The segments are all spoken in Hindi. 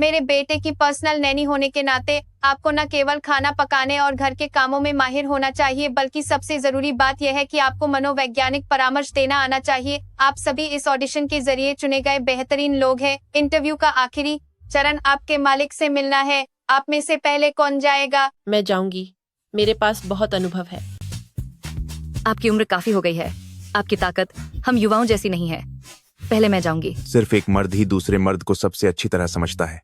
मेरे बेटे की पर्सनल नैनी होने के नाते आपको न केवल खाना पकाने और घर के कामों में माहिर होना चाहिए, बल्कि सबसे जरूरी बात यह है कि आपको मनोवैज्ञानिक परामर्श देना आना चाहिए। आप सभी इस ऑडिशन के जरिए चुने गए बेहतरीन लोग हैं। इंटरव्यू का आखिरी चरण आपके मालिक से मिलना है। आप में से पहले कौन जाएगा? मैं जाऊंगी। मेरे पास बहुत अनुभव है। आपकी उम्र काफी हो गई है। आपकी ताकत हम युवाओं जैसी नहीं है। पहले मैं जाऊंगी। सिर्फ एक मर्द ही दूसरे मर्द को सबसे अच्छी तरह समझता है।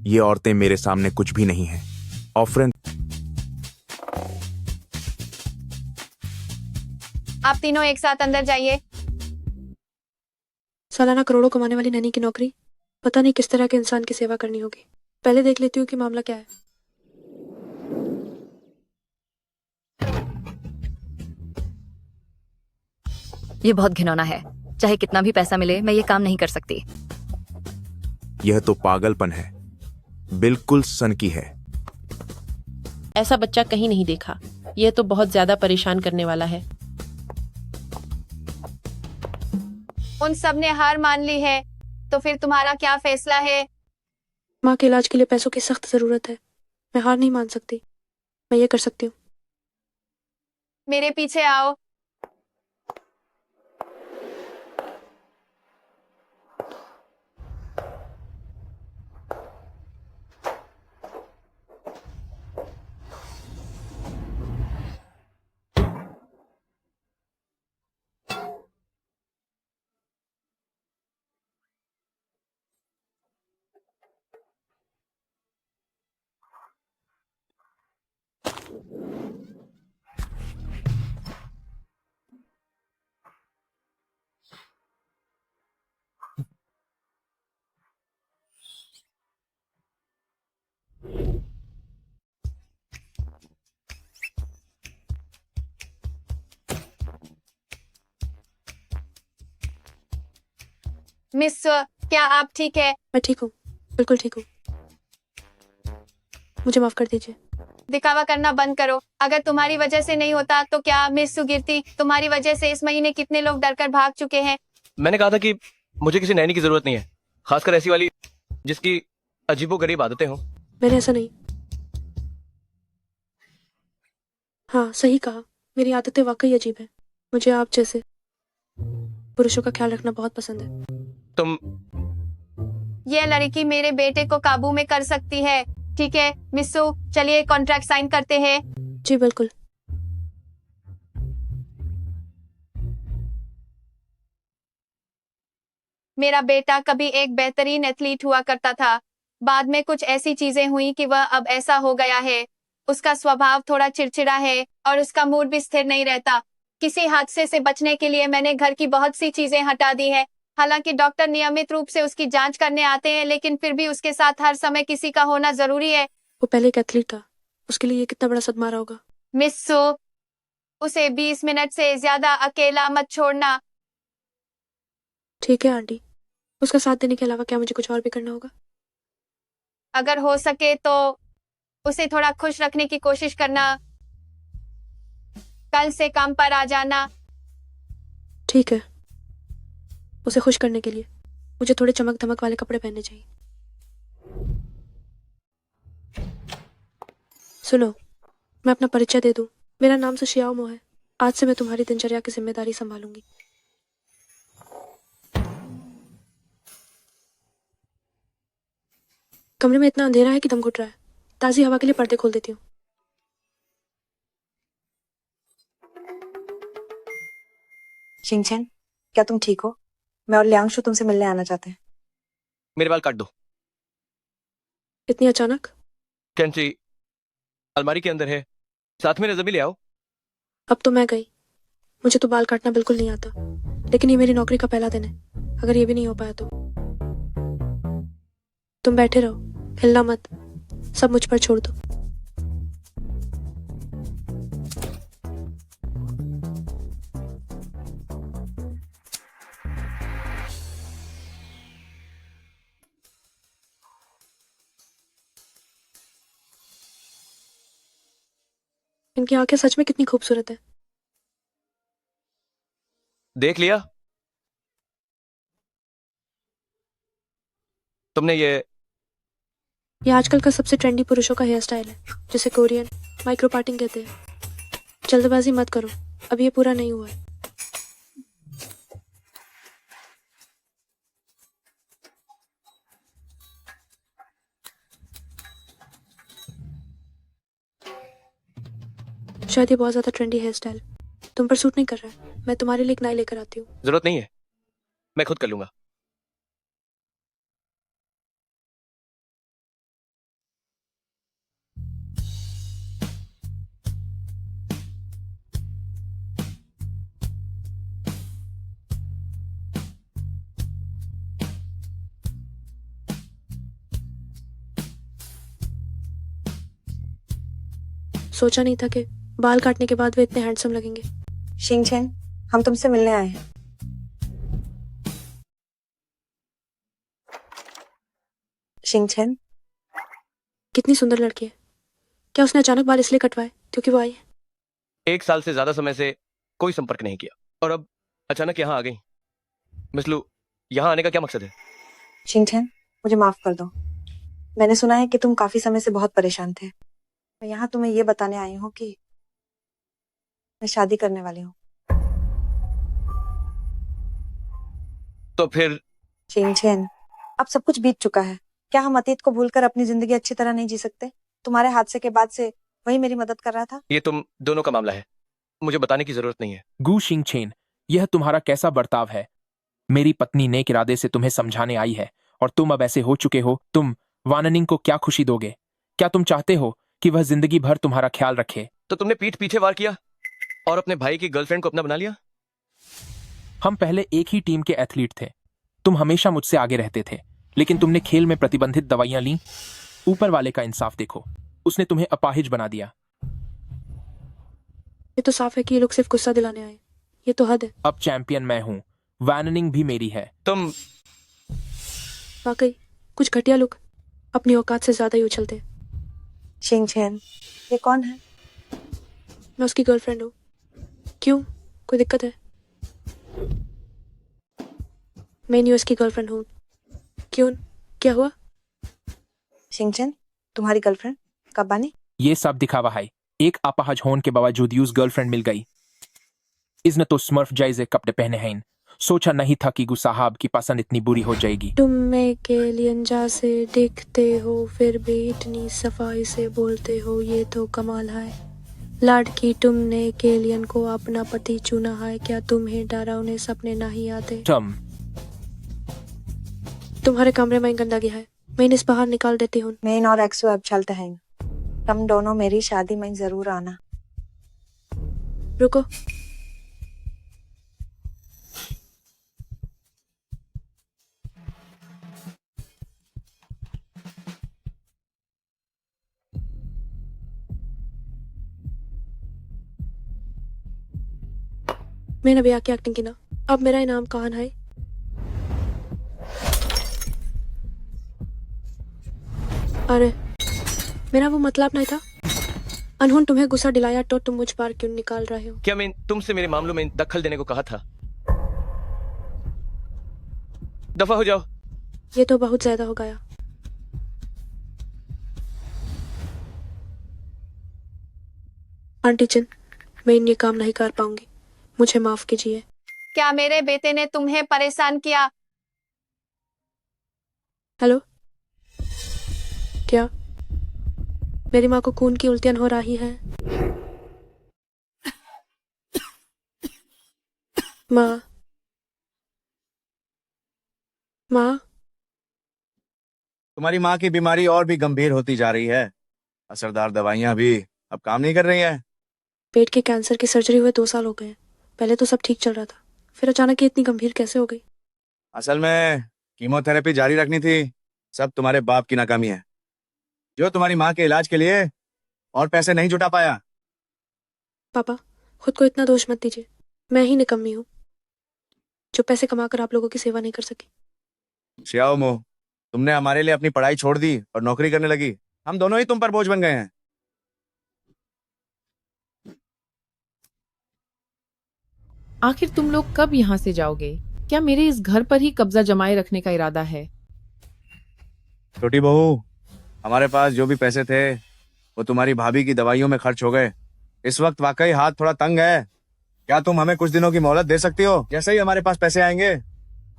ये औरतें मेरे सामने कुछ भी नहीं हैं। ऑफरन, आप तीनों एक साथ अंदर जाइए। सालाना करोड़ों कमाने वाली नैनी की नौकरी, पता नहीं किस तरह के इंसान की सेवा करनी होगी। पहले देख लेती हूँ कि मामला क्या है। ये बहुत घिनौना है। चाहे कितना भी पैसा मिले, मैं ये काम नहीं कर सकती। यह तो पागलपन है। बिल्कुल सनकी है। ऐसा बच्चा कहीं नहीं देखा। यह तो बहुत ज्यादा परेशान करने वाला है। उन सब ने हार मान ली है, तो फिर तुम्हारा क्या फैसला है? माँ के इलाज के लिए पैसों की सख्त जरूरत है। मैं हार नहीं मान सकती। मैं ये कर सकती हूँ। मेरे पीछे आओ। मिस, क्या आप ठीक है? मैं ठीक हूँ, बिल्कुल ठीक हूँ। मुझे माफ कर दीजिए। दिखावा करना बंद करो। अगर तुम्हारी वजह से नहीं होता तो क्या मिस सुकीर्ति, तुम्हारी वजह से इस महीने कितने लोग डर कर भाग चुके हैं? मैंने कहा था कि मुझे किसी नैनी की जरूरत नहीं है, खासकर ऐसी वाली जिसकी अजीबोगरीब आदतें हों। मैंने ऐसा नहीं। हाँ, सही कहा। मेरी आदतें वाकई अजीब हैं। मुझे आप जैसे पुरुषों का ख्याल रखना बहुत पसंद है। तुम ये लड़की मेरे बेटे को काबू में कर सकती है। ठीक है मिस्सू, चलिए कॉन्ट्रैक्ट साइन करते हैं। जी बिल्कुल। मेरा बेटा कभी एक बेहतरीन एथलीट हुआ करता था। बाद में कुछ ऐसी चीजें हुई कि वह अब ऐसा हो गया है। उसका स्वभाव थोड़ा चिड़चिड़ा है और उसका मूड भी स्थिर नहीं रहता। किसी हादसे से बचने के लिए मैंने घर की बहुत सी चीजें हटा दी है। हालांकि डॉक्टर नियमित रूप से उसकी जांच करने आते हैं, लेकिन फिर भी उसके साथ हर समय किसी का होना जरूरी है। वो पहले एक एथलीट था। उसके लिए ये कितना बड़ा सदमा रहा होगा। मिस सो, उसे 20 मिनट से ज्यादा अकेला मत छोड़ना। ठीक है आंटी। उसका साथ देने के अलावा क्या मुझे कुछ और भी करना होगा? अगर हो सके तो उसे थोड़ा खुश रखने की कोशिश करना। कल से काम पर आ जाना। ठीक है। उसे खुश करने के लिए मुझे थोड़े चमक धमक वाले कपड़े पहनने चाहिए। सुनो, मैं अपना परिचय दे दूं। मेरा नाम सुशियाओ मो है। आज से मैं तुम्हारी दिनचर्या की जिम्मेदारी संभालूंगी। कमरे में इतना अंधेरा है कि दम घुट रहा है। ताजी हवा के लिए पर्दे खोल देती हूँ। शिंगचैन, क्या तुम ठीक हो? मैं और लियांगशु तुमसे मिलने आना चाहते हैं। मेरे बाल काट दो। इतनी अचानक? कैंची अलमारी के अंदर है, साथ में रज़ा भी ले आओ। अब तो मैं गई। मुझे तो बाल काटना बिल्कुल नहीं आता, लेकिन ये मेरी नौकरी का पहला दिन है। अगर ये भी नहीं हो पाया तो तुम बैठे रहो, हिलना मत। सब मुझ पर छोड़ दो। इनकी आंखें सच में कितनी खूबसूरत है। देख लिया तुमने ये ये आजकल का सबसे ट्रेंडी पुरुषों का हेयर स्टाइल है, जिसे कोरियन माइक्रो पार्टिंग कहते हैं। जल्दबाजी मत करो, अब ये पूरा नहीं हुआ है। शायद ये बहुत ज्यादा ट्रेंडी हेयर स्टाइल तुम पर सूट नहीं कर रहा है। मैं तुम्हारे लिए एक नई लेकर आती हूँ। जरूरत नहीं है, मैं खुद कर लूंगा। सोचा नहीं था कि बाल काटने के बाद वे इतने हैंडसम लगेंगे। शिंगचेन, हम तुमसे मिलने आए हैं। शिंगचेन, कितनी सुंदर लड़की है। क्या उसने अचानक बाल इसलिए कटवाए क्योंकि वो आई है? 1 साल से ज्यादा समय से कोई संपर्क नहीं किया और अब अचानक यहाँ आ गई। मिस लू, यहाँ आने का क्या मकसद है? शिंगचेन, मुझे माफ कर दो। मैंने सुना है कि तुम काफी समय से बहुत परेशान थे। मैं यहाँ तुम्हें ये बताने आई हूँ कि मैं शादी करने वाली हूँ। तो फिर शिंगचेन, अब सब कुछ बीत चुका है। क्या हम अतीत को भूलकर अपनी जिंदगी अच्छी तरह नहीं जी सकते? तुम्हारे हादसे के बाद से वही मेरी मदद कर रहा था। ये तुम दोनों का मामला है, मुझे बताने की जरूरत नहीं है। गु शिंगचेन, यह तुम्हारा कैसा बर्ताव है? मेरी पत्नी नेक इरादे से तुम्हें समझाने आई है और तुम अब ऐसे हो चुके हो। तुम वाननिंग को क्या खुशी दोगे? क्या तुम चाहते हो कि वह जिंदगी भर तुम्हारा ख्याल रखे? तो तुमने पीठ पीछे वार किया और अपने भाई की गर्लफ्रेंड को अपना बना लिया। हम पहले एक ही टीम के एथलीट थे। तुम हमेशा मुझसे आगे रहते थे, लेकिन तुमने खेल में प्रतिबंधित दवाइयां ली। ऊपर वाले का इंसाफ देखो, उसने तुम्हें अपाहिज बना दिया। ये तो साफ है कि ये लोग सिर्फ गुस्सा दिलाने आए। ये तो हद है। अब चैंपियन मैं हूं, वाननिंग भी मेरी है। तुम वाकई कुछ घटिया लोग अपनी औकात से ज्यादा ही उछलते हैं। शिंगचेन, ये कौन है? मैं उसकी गर्लफ्रेंड हूँ। क्यों, कोई दिक्कत है? मैं यूएस की गर्लफ्रेंड हूँ। क्यों, क्या हुआ? शिंगचेन, तुम्हारी गर्लफ्रेंड कब बनी? ये सब दिखावा है। एक अपाहज होने के बावजूद यूज गर्लफ्रेंड मिल गई। इसने तो स्मर्फ जैसे कपड़े पहने हैं। सोचा नहीं था कि गुसाहाब की पसंद इतनी बुरी हो जाएगी। तुम में के लियंजा से दिखते हो, फिर भी इतनी सफाई से बोलते हो। ये तो कमाल है। लड़की, तुमने केलियन को अपना पति चुना है। क्या तुम्हें डरावने सपने नहीं आते? तुम्हारे कमरे में गंदा गया है, मैं इन्हें बाहर निकाल देती हूँ। मैं और एक्सो अब चलते हैं। तुम दोनों मेरी शादी में जरूर आना। रुको, मैंने अभी आके एक्टिंग की ना। अब मेरा इनाम कहाँ है? अरे, मेरा वो मतलब नहीं था। अनहोन तुम्हें गुस्सा दिलाया तो तुम मुझ पर क्यों निकाल रहे हो? क्या मैं तुमसे मेरे मामलों में दखल देने को कहा था? दफा हो जाओ। ये तो बहुत ज्यादा हो गया। आंटी चिन, मैं ये काम नहीं कर पाऊंगी, मुझे माफ कीजिए। क्या मेरे बेटे ने तुम्हें परेशान किया? हेलो, क्या मेरी माँ को खून की उल्टियां हो रही है? माँ, माँ, तुम्हारी माँ की बीमारी और भी गंभीर होती जा रही है। असरदार दवाइयाँ भी अब काम नहीं कर रही हैं। पेट के कैंसर की सर्जरी हुए 2 साल हो गए हैं। पहले तो सब ठीक चल रहा था, फिर अचानक ये इतनी गंभीर कैसे हो गई? असल में कीमोथेरेपी जारी रखनी थी। सब तुम्हारे बाप की नाकामी है, जो तुम्हारी माँ के इलाज के लिए और पैसे नहीं जुटा पाया। पापा, खुद को इतना दोष मत दीजिए। मैं ही निकम्मी हूँ जो पैसे कमाकर आप लोगों की सेवा नहीं कर सकी। श्याओ मो, तुमने हमारे लिए अपनी पढ़ाई छोड़ दी और नौकरी करने लगी। हम दोनों ही तुम पर बोझ बन गए हैं। आखिर तुम लोग कब यहाँ से जाओगे? क्या मेरे इस घर पर ही कब्जा जमाए रखने का इरादा है? छोटी बहू, हमारे पास जो भी पैसे थे वो तुम्हारी भाभी की दवाइयों में खर्च हो गए। इस वक्त वाकई हाथ थोड़ा तंग है। क्या तुम हमें कुछ दिनों की मोहलत दे सकती हो? जैसे ही हमारे पास पैसे आएंगे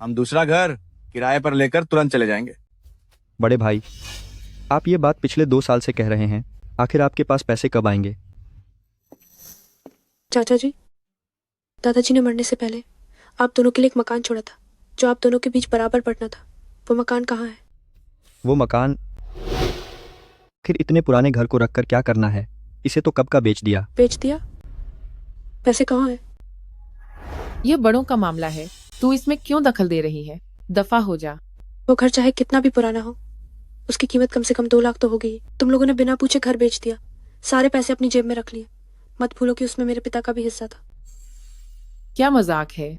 हम दूसरा घर किराए पर लेकर तुरंत चले जाएंगे। बड़े भाई, आप ये बात पिछले 2 साल से कह रहे हैं, आखिर आपके पास पैसे कब आएंगे? चाचा जी, दादाजी ने मरने से पहले आप दोनों के लिए एक मकान छोड़ा था जो आप दोनों के बीच बराबर बंटना था। वो मकान कहाँ है? वो मकान, आखिर इतने पुराने घर को रखकर क्या करना है? इसे तो कब का बेच दिया। बेच दिया? पैसे कहाँ है? यह बड़ों का मामला है, तू इसमें क्यों दखल दे रही है? दफा हो जा। वो घर चाहे कितना भी पुराना हो, उसकी कीमत कम से कम 2 लाख तो हो गई। तुम लोगों ने बिना पूछे घर बेच दिया, सारे पैसे अपनी जेब में रख लिए। मत भूलो कि उसमें मेरे पिता का भी हिस्सा था। क्या मजाक है?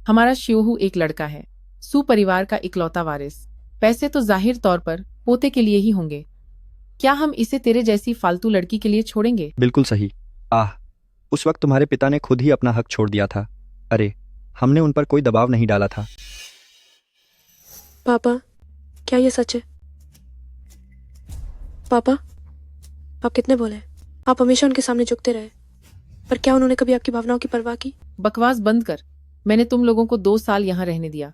हमारा शिवहू एक लड़का है, सुपरिवार का इकलौता वारिस। पैसे तो जाहिर तौर पर पोते के लिए ही होंगे। क्या हम इसे तेरे जैसी फालतू लड़की के लिए छोड़ेंगे? बिल्कुल सही। उस वक्त तुम्हारे पिता ने खुद ही अपना हक छोड़ दिया था। अरे, हमने उन पर कोई दबाव नहीं डाला था। पापा, क्या ये सच है? पापा, आप कितने बोले? आप हमेशा उनके सामने झुकते रहे, पर क्या उन्होंने कभी आपकी भावनाओं की परवाह की? बकवास बंद कर। मैंने तुम लोगों को 2 साल यहाँ रहने दिया।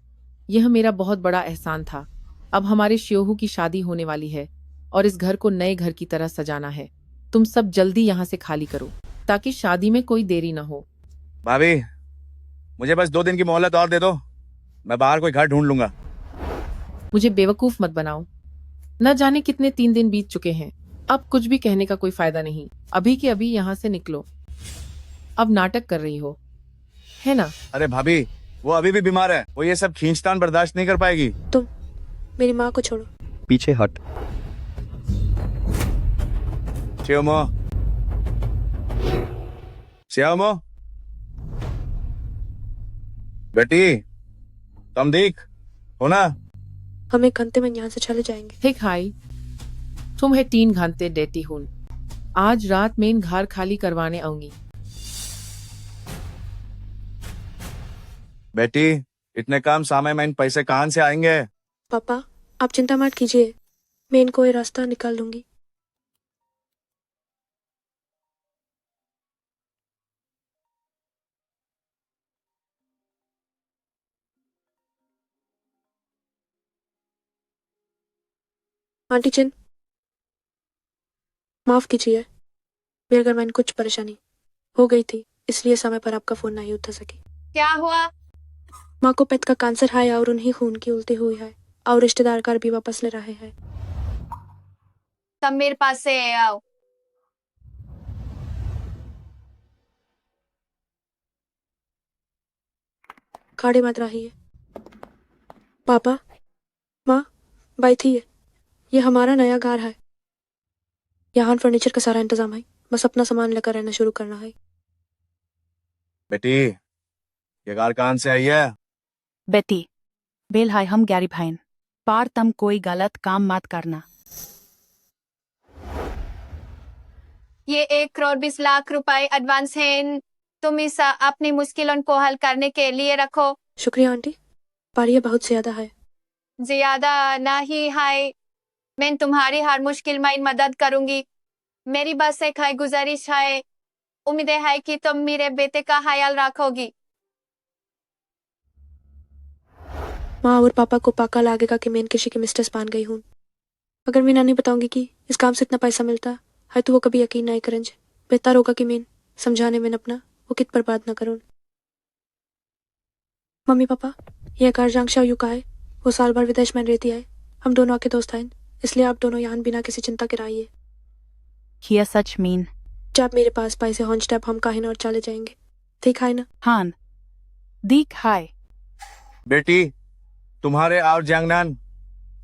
यह मेरा बहुत बड़ा एहसान था। अब हमारे शिवहू की शादी होने वाली है और इस घर को नए घर की तरह सजाना है। तुम सब जल्दी यहाँ से खाली करो ताकि शादी में कोई देरी न हो। भाभी, मुझे बस 2 दिन की मोहलत और दे दो, मैं बाहर कोई घर ढूंढ लूंगा। मुझे बेवकूफ मत बनाओ। न जाने कितने 3 दिन बीत चुके हैं। अब कुछ भी कहने का कोई फायदा नहीं। अभी के अभी यहाँ से निकलो। अब नाटक कर रही हो, है ना? अरे भाभी, वो अभी भी बीमार है, वो ये सब खींचतान बर्दाश्त नहीं कर पाएगी। तुम मेरी माँ को छोड़ो। पीछे हट। श्यामो, श्यामो, बेटी, तुम देख हो ना? हम 1 घंटे में यहाँ से चले जाएंगे। ठीक हाई, तुम्हें 3 घंटे देती हूँ। आज रात में इन घर खाली करवाने आऊंगी। बेटी, इतने कम समय में इन पैसे कहाँ से आएंगे? पापा, आप चिंता मत कीजिए, मैं इनको ये रास्ता निकाल दूंगी। आंटी चिन, माफ कीजिए, मेरे घर में कुछ परेशानी हो गई थी, इसलिए समय पर आपका फोन नहीं उठा सकी। क्या हुआ? माँ को पेट का कैंसर है और उन्हीं खून की उल्टी हुई है और रिश्तेदार घर भी वापस ले रहे हैं। तब मेरे पास से आओ। खाड़े मत रहिए। पापा, माँ, बैठिए। ये हमारा नया घर है। यहाँ फर्नीचर का सारा इंतजाम है, बस अपना सामान लेकर रहना शुरू करना है। बेटी, ये कार कहाँ से आई है? बेटी, बेल हाय हम गैरी भाइन, पार तम कोई गलत काम मत करना। ये 1 करोड़ 20 लाख रुपए एडवांस है। तुम इस अपनी मुश्किलों को हल करने के लिए रखो। शुक्रिया आंटी, पर ये बहुत ज्यादा है। ज्यादा नहीं है, मैं तुम्हारी हर मुश्किल में मदद करूंगी। मेरी बस एक है गुजारिश है, उम्मीद है कि तुम मेरे बेटे का ख्याल रखोगी। माँ और पापा को पक्का लगेगा कि मैं किसी की मिस्ट्रेस बन गई हूँ। अगर मैं नहीं बताऊंगी कि इस काम से इतना पैसा मिलता है तो वो कभी यकीन नहीं करेंगे। बेहतर होगा कि मैं समझाने में अपना वो कित बर्बाद न करूँ। मम्मी पापा, ये घर जांगशा यू का है, वो साल भर विदेश में रहती है। हम दोनों के दोस्त हैं, इसलिए आप दोनों यहाँ बिना किसी चिंता के रहिए। हिया सच मीन। जब मेरे पास पैसे होंगे तब हम कहीं और चले जाएंगे, ठीक है ना? हान दीक हाय। बेटी, तुम्हारे और जंगनान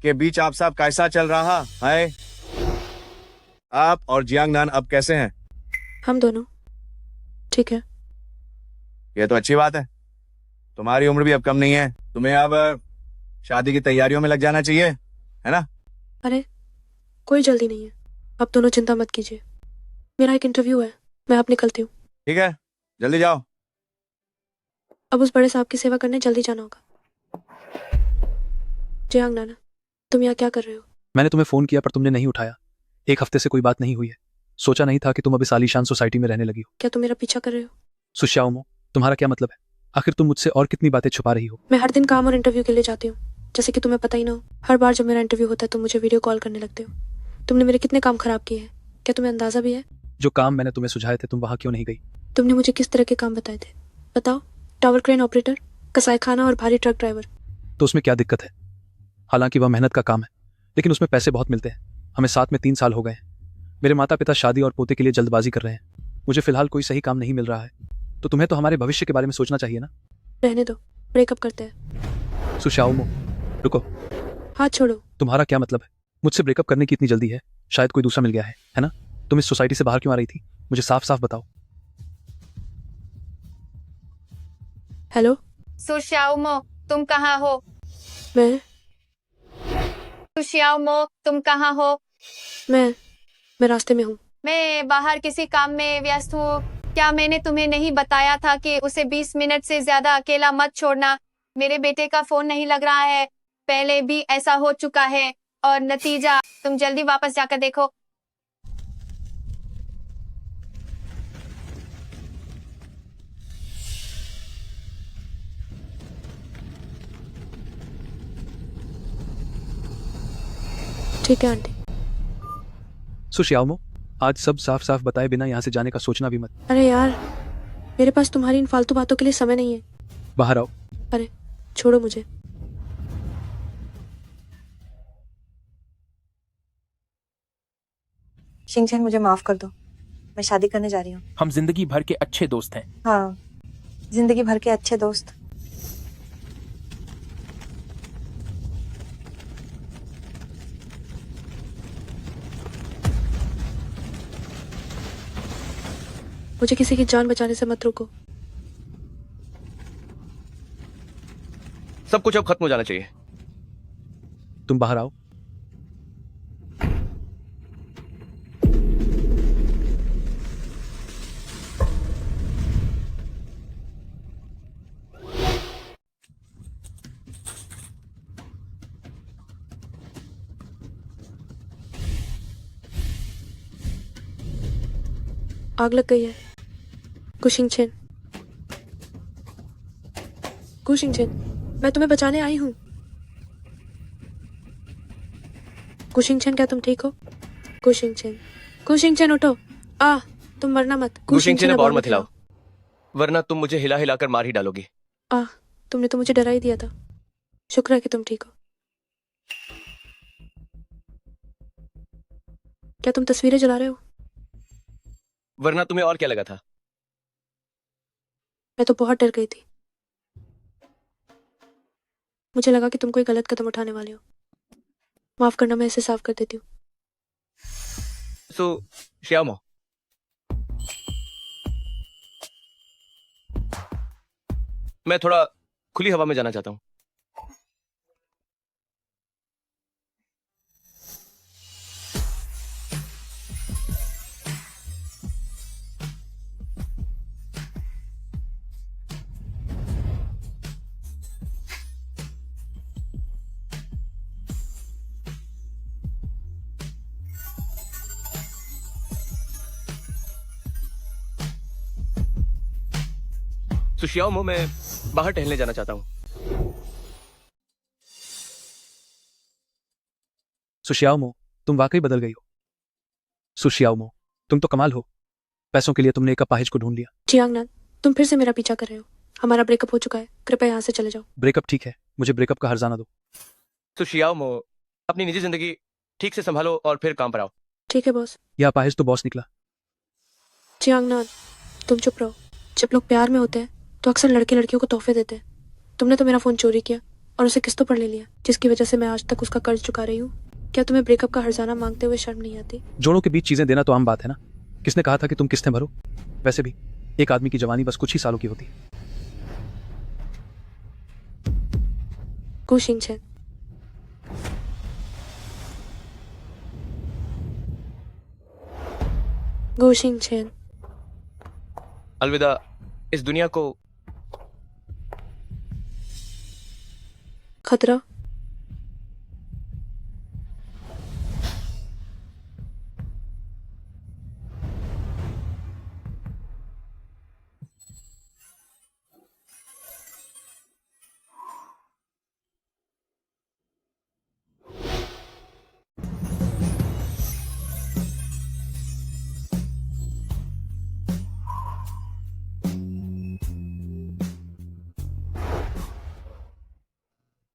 के बीच आप सब कैसा चल रहा है? आप और जियांगनान अब कैसे हैं? हम दोनों ठीक है। ये तो अच्छी बात है। तुम्हारी उम्र भी अब कम नहीं है, तुम्हें अब शादी की तैयारियों में लग जाना चाहिए, है ना? अरे कोई जल्दी नहीं है, आप दोनों चिंता मत कीजिए। मेरा एक इंटरव्यू है, मैं अब निकलती हूँ। ठीक है, जल्दी जाओ। अब उस बड़े साहब की सेवा करने जल्दी जाना होगा। जियांग नाना, तुम यहाँ क्या कर रहे हो? मैंने तुम्हें फोन किया पर तुमने नहीं उठाया। एक हफ्ते से कोई बात नहीं हुई है। सोचा नहीं था कि तुम अब इस आलीशान सोसाइटी में रहने लगी हो। क्या तुम मेरा पीछा कर रहे हो? सुश्याओमो, तुम्हारा क्या मतलब है? आखिर तुम मुझसे और कितनी बातें छुपा रही हो? मैं हर दिन काम और इंटरव्यू के लिए जाती हूँ, जैसे कि तुम्हें पता ही ना हो। हर बार जब मेरा इंटरव्यू होता है तुम मुझे वीडियो कॉल करने लगते हो। तुमने मेरे कितने काम खराब किए हैं, क्या तुम्हें अंदाजा भी है? जो काम मैंने तुम्हें सुझाए थे तुम वहां क्यों नहीं गई? तुमने मुझे किस तरह के काम बताए थे बताओ? टावर क्रेन ऑपरेटर, कसाई खाना और भारी ट्रक ड्राइवर। तो उसमें क्या दिक्कत है? हालांकि वह मेहनत का काम है, लेकिन उसमें पैसे बहुत मिलते हैं। हमें साथ में 3 साल हो गए हैं। मेरे माता पिता शादी और पोते के लिए जल्दबाजी कर रहे हैं। मुझे फिलहाल कोई सही काम नहीं मिल रहा है, तो तुम्हें तो हमारे भविष्य के बारे में सोचना चाहिए ना। रहने दो, ब्रेकअप करते हैं। सुश्याओमो, रुको। हाथ छोड़ो। तुम्हारा क्या मतलब है? मुझसे ब्रेकअप करने की इतनी जल्दी है? शायद कोई दूसरा मिल गया है ना? तुम इस सोसाइटी से बाहर क्यों आ रही थी? मुझे साफ साफ बताओ। हेलो, सुशियाओमो, तुम कहाँ हो? मैं सुशियाओमो, तुम कहाँ हो? मैं रास्ते में हूँ। मैं बाहर किसी काम में व्यस्त हूँ। क्या मैंने तुम्हें नहीं बताया था कि उसे 20 मिनट से ज्यादा अकेला मत छोड़ना? मेरे बेटे का फोन नहीं लग रहा है, पहले भी ऐसा हो चुका है और नतीजा तुम जल्दी वापस जाकर देखो। ठीक है आंटी। सुश्याओमो, आज सब साफ साफ बताए बिना यहाँ से जाने का सोचना भी मत। अरे यार, मेरे पास तुम्हारी इन फालतू बातों के लिए समय नहीं है। बाहर आओ। अरे छोड़ो मुझे। शिंगचैन, मुझे माफ कर दो, मैं शादी करने जा रही हूँ। हम जिंदगी भर के अच्छे दोस्त हैं। हाँ, जिंदगी भर के अच्छे दोस्त। मुझे किसी की जान बचाने से मत रोको। सब कुछ अब खत्म हो जाना चाहिए। तुम बाहर आओ। आग लग गई है। कुशिंगचेन, कुशिंगचेन, मैं तुम्हें बचाने आई हूँ। कुशिंगचेन, क्या तुम ठीक हो? कुशिंगचेन, कुशिंगचेन उठो। तुम मरना मत। कुशिंगचेन, अब और मत हिलाओ, वरना तुम मुझे हिला हिला कर मार ही डालोगी। तुमने तो मुझे डरा ही दिया था। शुक्र है कि तुम ठीक हो। क्या तुम तस्वीरें जला रहे हो? वरना तुम्हें और क्या लगा था? मैं तो बहुत डर गई थी। मुझे लगा कि तुम कोई गलत कदम उठाने वाले हो। माफ करना, मैं इसे साफ कर देती हूँ। श्यामो, मैं थोड़ा खुली हवा में जाना चाहता हूँ। सुशियाओमो, मैं बाहर टहलने जाना चाहता हूँ। सुश्याओमो, तुम वाकई बदल गई हो। सुश्याओमो, तुम तो कमाल हो। पैसों के लिए तुमने एक अपाहिज को ढूंढ लिया। जियांगनान, तुम फिर से मेरा पीछा कर रहे हो। हमारा ब्रेकअप हो चुका है, कृपया यहाँ से चले जाओ। ब्रेकअप ठीक है, मुझे ब्रेकअप का हर्जाना दो। सुशियाओमो, अपनी निजी जिंदगी ठीक से संभालो और फिर काम पर आओ। ठीक है बॉस। यह अपाहिज तो बॉस निकला। जियांगनान, तुम चुप रहो। जब लोग प्यार में होते हैं तो अक्सर लड़के लड़कियों को तोहफे देते हैं। तुमने तो मेरा फोन चोरी किया और उसे किस्तों पर ले लिया, जिसकी वजह से मैं आज तक उसका कर्ज चुका रही हूँ। क्या तुम्हें ब्रेकअप का हर्जाना मांगते हुए शर्म नहीं आती? जोड़ों के बीच चीजें देना तो आम बात है ना। किसने कहा था कि तुम किस्तें भरो? वैसे भी एक आदमी की जवानी बस कुछ ही सालों की होती है। कुशिंगचेन, कुशिंगचेन, अलविदा इस दुनिया को। खतरा।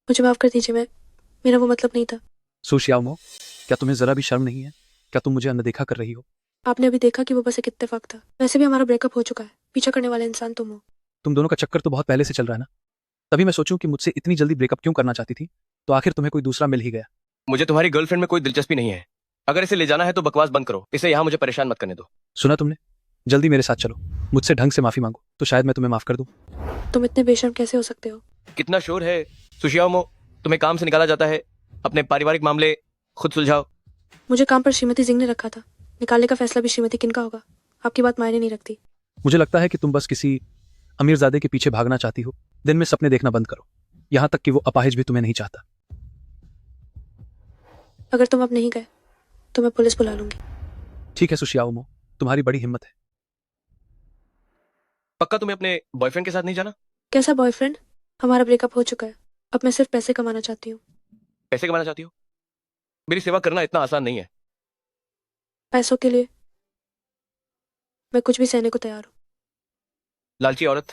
मुझे माफ कर दीजिए, मैं मेरा वो मतलब नहीं था। सुशियाओमो, क्या तुम्हें जरा भी शर्म नहीं है? क्या तुम मुझे अनदेखा कर रही हो? आपने अभी देखा कि वो बस एक इत्तेफाक था। वैसे भी हमारा ब्रेकअप हो चुका है। पीछा करने वाले इंसान तुम हो। तुम दोनों का चक्कर तो बहुत पहले से चल रहा है ना। तभी मैं सोचूं कि मुझसे इतनी जल्दी ब्रेकअप क्यों करना चाहती थी, तो आखिर तुम्हें कोई दूसरा मिल ही गया। मुझे तुम्हारी गर्लफ्रेंड में कोई दिलचस्पी नहीं है। अगर इसे ले जाना है तो बकवास बंद करो, इसे यहाँ मुझे परेशान मत करने दो। सुना तुमने? जल्दी मेरे साथ चलो, मुझसे ढंग से माफी मांगो, तो शायद मैं तुम्हें माफ कर दूं। तुम इतने बेशर्म कैसे हो सकते हो? कितना शोर है सुशियाओमो, तुम्हें काम से निकाला जाता है। अपने पारिवारिक मामले खुद सुलझाओ। मुझे काम पर श्रीमती सिंह ने रखा था। निकालने का फैसला भी श्रीमती किन का होगा? आपकी बात मायने नहीं रखती। मुझे लगता है कि तुम बस किसी अमीरजादे के पीछे भागना चाहती हो। दिन में सपने देखना बंद करो, यहां तक कि वो अपाहिज भी तुम्हें नहीं चाहता। अगर तुम अब नहीं गए तो मैं पुलिस बुला लूंगी। ठीक है सुशियाओमो, तुम्हारी बड़ी हिम्मत है। पक्का तुम्हें अपने बॉयफ्रेंड के साथ नहीं जाना? कैसा बॉयफ्रेंड? हमारा ब्रेकअप हो चुका है। अब मैं सिर्फ पैसे कमाना चाहती हूँ। पैसे कमाना चाहती हो? मेरी सेवा करना इतना आसान नहीं है। पैसों के लिए मैं कुछ भी सहने को तैयार हूँ। लालची औरत।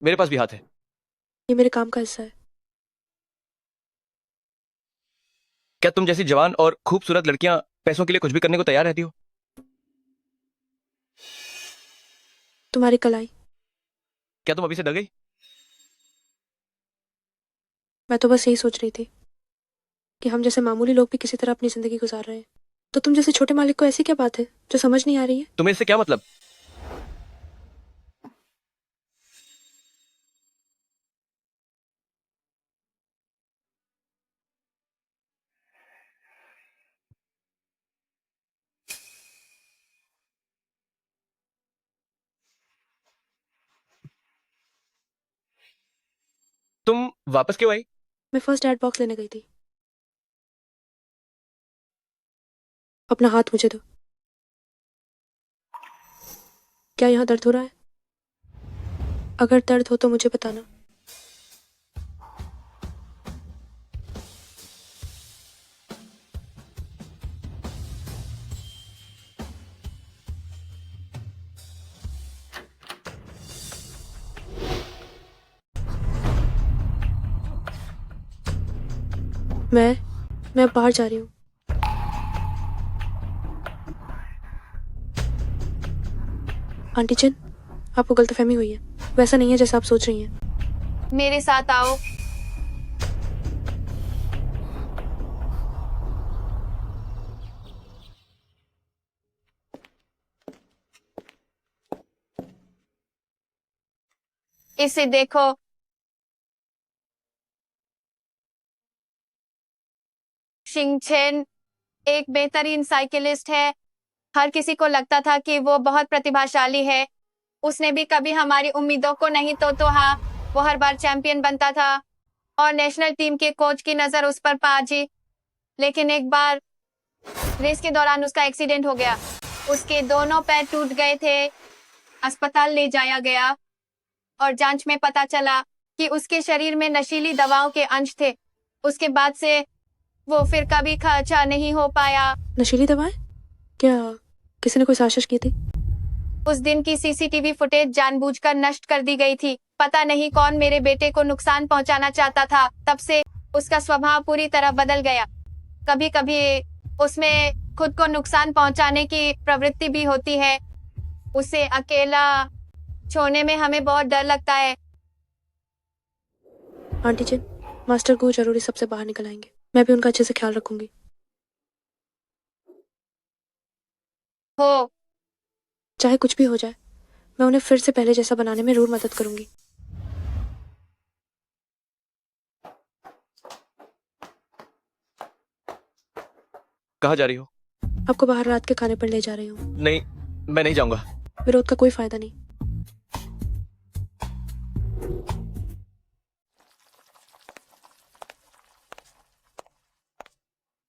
मेरे पास भी हाथ है। ये मेरे काम का हिस्सा है। क्या तुम जैसी जवान और खूबसूरत लड़कियां पैसों के लिए कुछ भी करने को तैयार रहती हो? तुम्हारी कलाई। क्या तुम अभी से डर गई? मैं तो बस यही सोच रही थी कि हम जैसे मामूली लोग भी किसी तरह अपनी जिंदगी गुजार रहे हैं, तो तुम जैसे छोटे मालिक को ऐसी क्या बात है जो समझ नहीं आ रही है? तुम्हें इससे क्या मतलब? तुम वापस क्यों आई? मैं फर्स्ट एड बॉक्स लेने गई थी। अपना हाथ मुझे दो। क्या यहाँ दर्द हो रहा है? अगर दर्द हो तो मुझे बताना। मैं अब बाहर जा रही हूँ। आंटी चिन, आपको गलतफहमी हुई है। वैसा नहीं है जैसा आप सोच रही हैं। मेरे साथ आओ। इसे देखो। शिंगचेन एक बेहतरीन साइकिलिस्ट है। हर किसी को लगता था कि वो बहुत प्रतिभाशाली है। उसने भी कभी हमारी उम्मीदों को नहीं तो हाँ, वो हर बार चैंपियन बनता था और नेशनल टीम के कोच की नजर उस पर पाजी। लेकिन एक बार रेस के दौरान उसका एक्सीडेंट हो गया। उसके दोनों पैर टूट गए थे। अस्पताल ले जाया गया और जांच में पता चला कि उसके शरीर में नशीली दवाओं के अंश थे। उसके बाद से वो फिर कभी अच्छा नहीं हो पाया। नशीली दवाएं? क्या किसी ने कोई साजिश की थी? उस दिन की सीसीटीवी फुटेज जानबूझकर नष्ट कर दी गई थी। पता नहीं कौन मेरे बेटे को नुकसान पहुंचाना चाहता था। तब से उसका स्वभाव पूरी तरह बदल गया। कभी कभी उसमें खुद को नुकसान पहुंचाने की प्रवृत्ति भी होती है। उसे अकेला छोड़ने में हमें बहुत डर लगता है। आंटी चिन, मास्टर को जरूरी सबसे बाहर निकल आएंगे। मैं भी उनका अच्छे से ख्याल रखूंगी। हो चाहे कुछ भी हो जाए, मैं उन्हें फिर से पहले जैसा बनाने में जरूर मदद करूंगी। कहाँ जा रही हो? आपको बाहर रात के खाने पर ले जा रही हूँ। नहीं, मैं नहीं जाऊंगा। विरोध का कोई फायदा नहीं।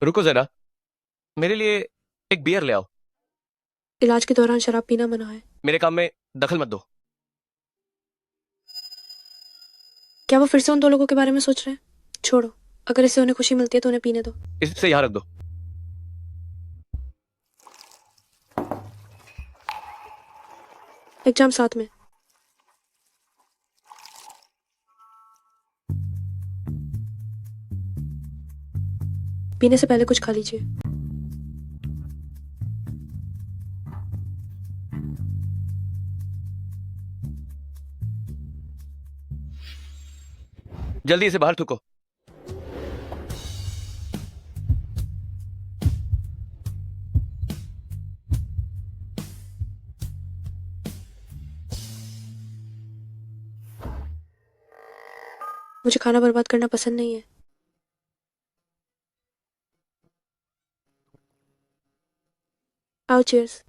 रुको जरा, मेरे लिए एक बियर ले आओ। इलाज के दौरान शराब पीना मना है। मेरे काम में दखल मत दो। क्या वो फिर से उन दो लोगों के बारे में सोच रहे हैं? छोड़ो, अगर इससे उन्हें खुशी मिलती है तो उन्हें पीने दो। इसे यहाँ रख दो। एग्जाम साथ में। पीने से पहले कुछ खा लीजिए। जल्दी इसे बाहर थूको। मुझे खाना बर्बाद करना पसंद नहीं है। आओ, चीयर्स।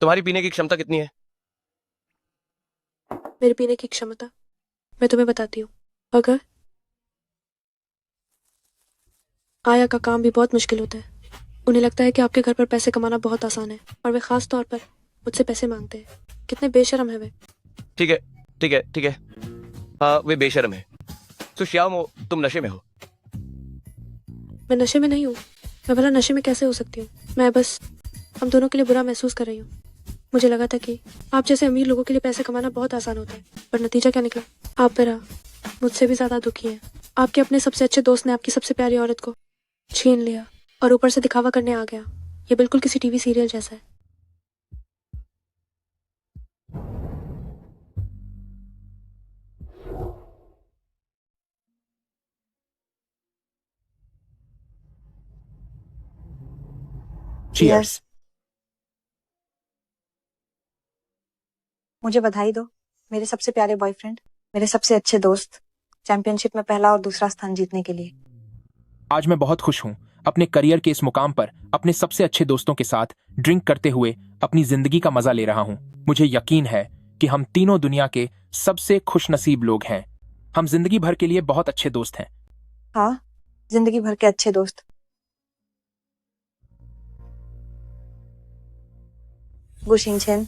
तुम्हारी पीने की क्षमता कितनी है? मेरे पीने की क्षमता मैं तुम्हें बताती हूँ। अगर आया का काम भी बहुत मुश्किल होता है। उन्हें लगता है कि आपके घर पर पैसे कमाना बहुत आसान है और वे खास तौर पर मुझसे पैसे मांगते हैं। कितने बेशरम है वे। ठीक है, ठीक है, ठीक है। हाँ, वे बेशर्म है। सुश्यामो, तुम नशे में हो। मैं नशे में नहीं हूँ। मैं भला नशे में कैसे हो सकती हूँ? मैं बस हम दोनों के लिए बुरा महसूस कर रही हूँ। मुझे लगा था कि आप जैसे अमीर लोगों के लिए पैसे कमाना बहुत आसान होता है, पर नतीजा क्या निकला? आप मेरा मुझसे भी ज्यादा दुखी हैं। आपके अपने सबसे अच्छे दोस्त ने आपकी सबसे प्यारी औरत को छीन लिया और ऊपर से दिखावा करने आ गया। ये बिल्कुल किसी टीवी सीरियल जैसा है। Cheers. मुझे बधाई दो, मेरे सबसे प्यारे बॉयफ्रेंड, मेरे सबसे अच्छे दोस्त, चैंपियनशिप में पहला और दूसरा स्थान जीतने के लिए। आज मैं बहुत खुश हूँ अपने करियर के इस मुकाम पर अपने सबसे अच्छे दोस्तों के साथ ड्रिंक करते हुए अपनी जिंदगी का मजा ले रहा हूँ। मुझे यकीन है कि हम तीनों दुनिया के सबसे खुशनसीब लोग हैं। हम जिंदगी भर के लिए बहुत अच्छे दोस्त हैं। हाँ, जिंदगी भर के अच्छे दोस्त। गुशिंगचेन,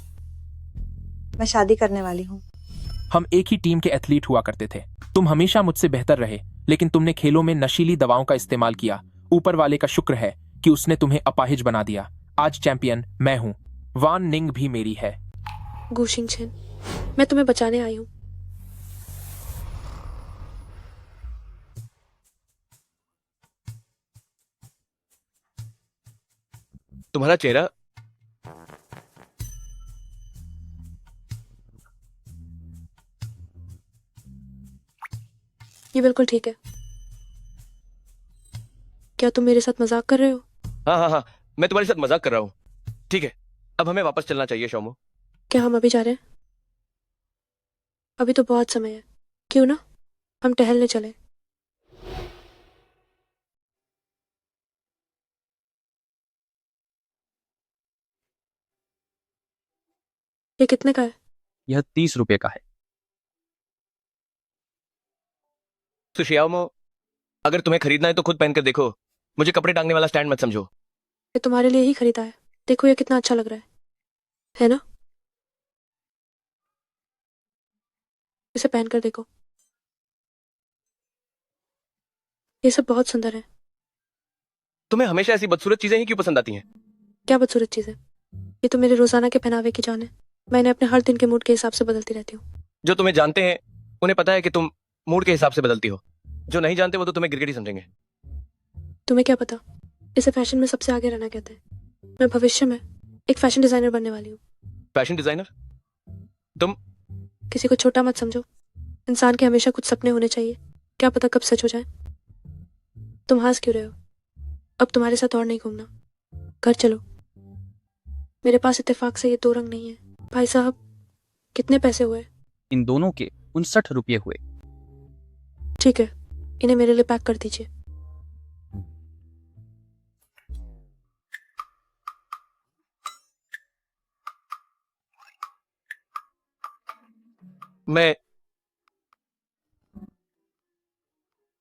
मैं शादी करने वाली हूँ। हम एक ही टीम के एथलीट हुआ करते थे। तुम हमेशा मुझसे बेहतर रहे, लेकिन तुमने खेलों में नशीली दवाओं का इस्तेमाल किया। ऊपर वाले का शुक्र है कि उसने तुम्हें अपाहिज बना दिया। आज चैंपियन मैं हूँ। वान निंग भी मेरी है। गुशिंगचेन, मैं तुम्हें बचाने आई हूँ। तुम्हारा चेहरा ये बिल्कुल ठीक है। क्या तुम मेरे साथ मजाक कर रहे हो? हाँ हाँ हाँ, मैं तुम्हारे साथ मजाक कर रहा हूँ। ठीक है, अब हमें वापस चलना चाहिए शोमो। क्या हम अभी जा रहे हैं? अभी तो बहुत समय है। क्यों ना हम टहलने चले? ये कितने का है? यह 30 रुपए का है। सुशियामो, अगर तुम्हें खरीदना है तो खुद पहनकर देखो। मुझे कपड़े टांगने वाला स्टैंड मत समझो। ये तुम्हारे लिए ही खरीदा है। देखो ये कितना अच्छा लग रहा है ना? इसे पहनकर देखो। ये सब बहुत सुंदर है। तुम्हें हमेशा ऐसी बदसूरत चीजें ही क्यों पसंद आती हैं? क्या बदसूरत चीज है? ये तो मेरे रोजाना के पहनावे की जान है। मैं इन्हें अपने हर दिन के मूड के हिसाब से बदलती रहती हूँ। जो तुम्हें जानते हैं उन्हें पता है कि तुम मूड के हिसाब से बदलती हो। जो नहीं जानते वो तो तुम्हें गिरगिटी समझेंगे। तुम्हें क्या पता? इसे फैशन में सबसे आगे रहना कहते हैं। मैं भविष्य में एक फैशन डिजाइनर बनने वाली हूँ। Fashion designer? तुम? किसी को छोटा मत समझो। इंसान के हमेशा कुछ सपने होने चाहिए। क्या पता कब सच हो जाए। तुम हंस क्यों रहे हो? अब तुम्हारे साथ और नहीं घूमना। घर चलो। मेरे पास इत्तेफाक से ये 2 रंग नहीं है। भाई साहब, कितने पैसे हुए? इन दोनों के 59 रुपये हुए। ठीक है, इन्हें मेरे लिए पैक कर दीजिए। मैं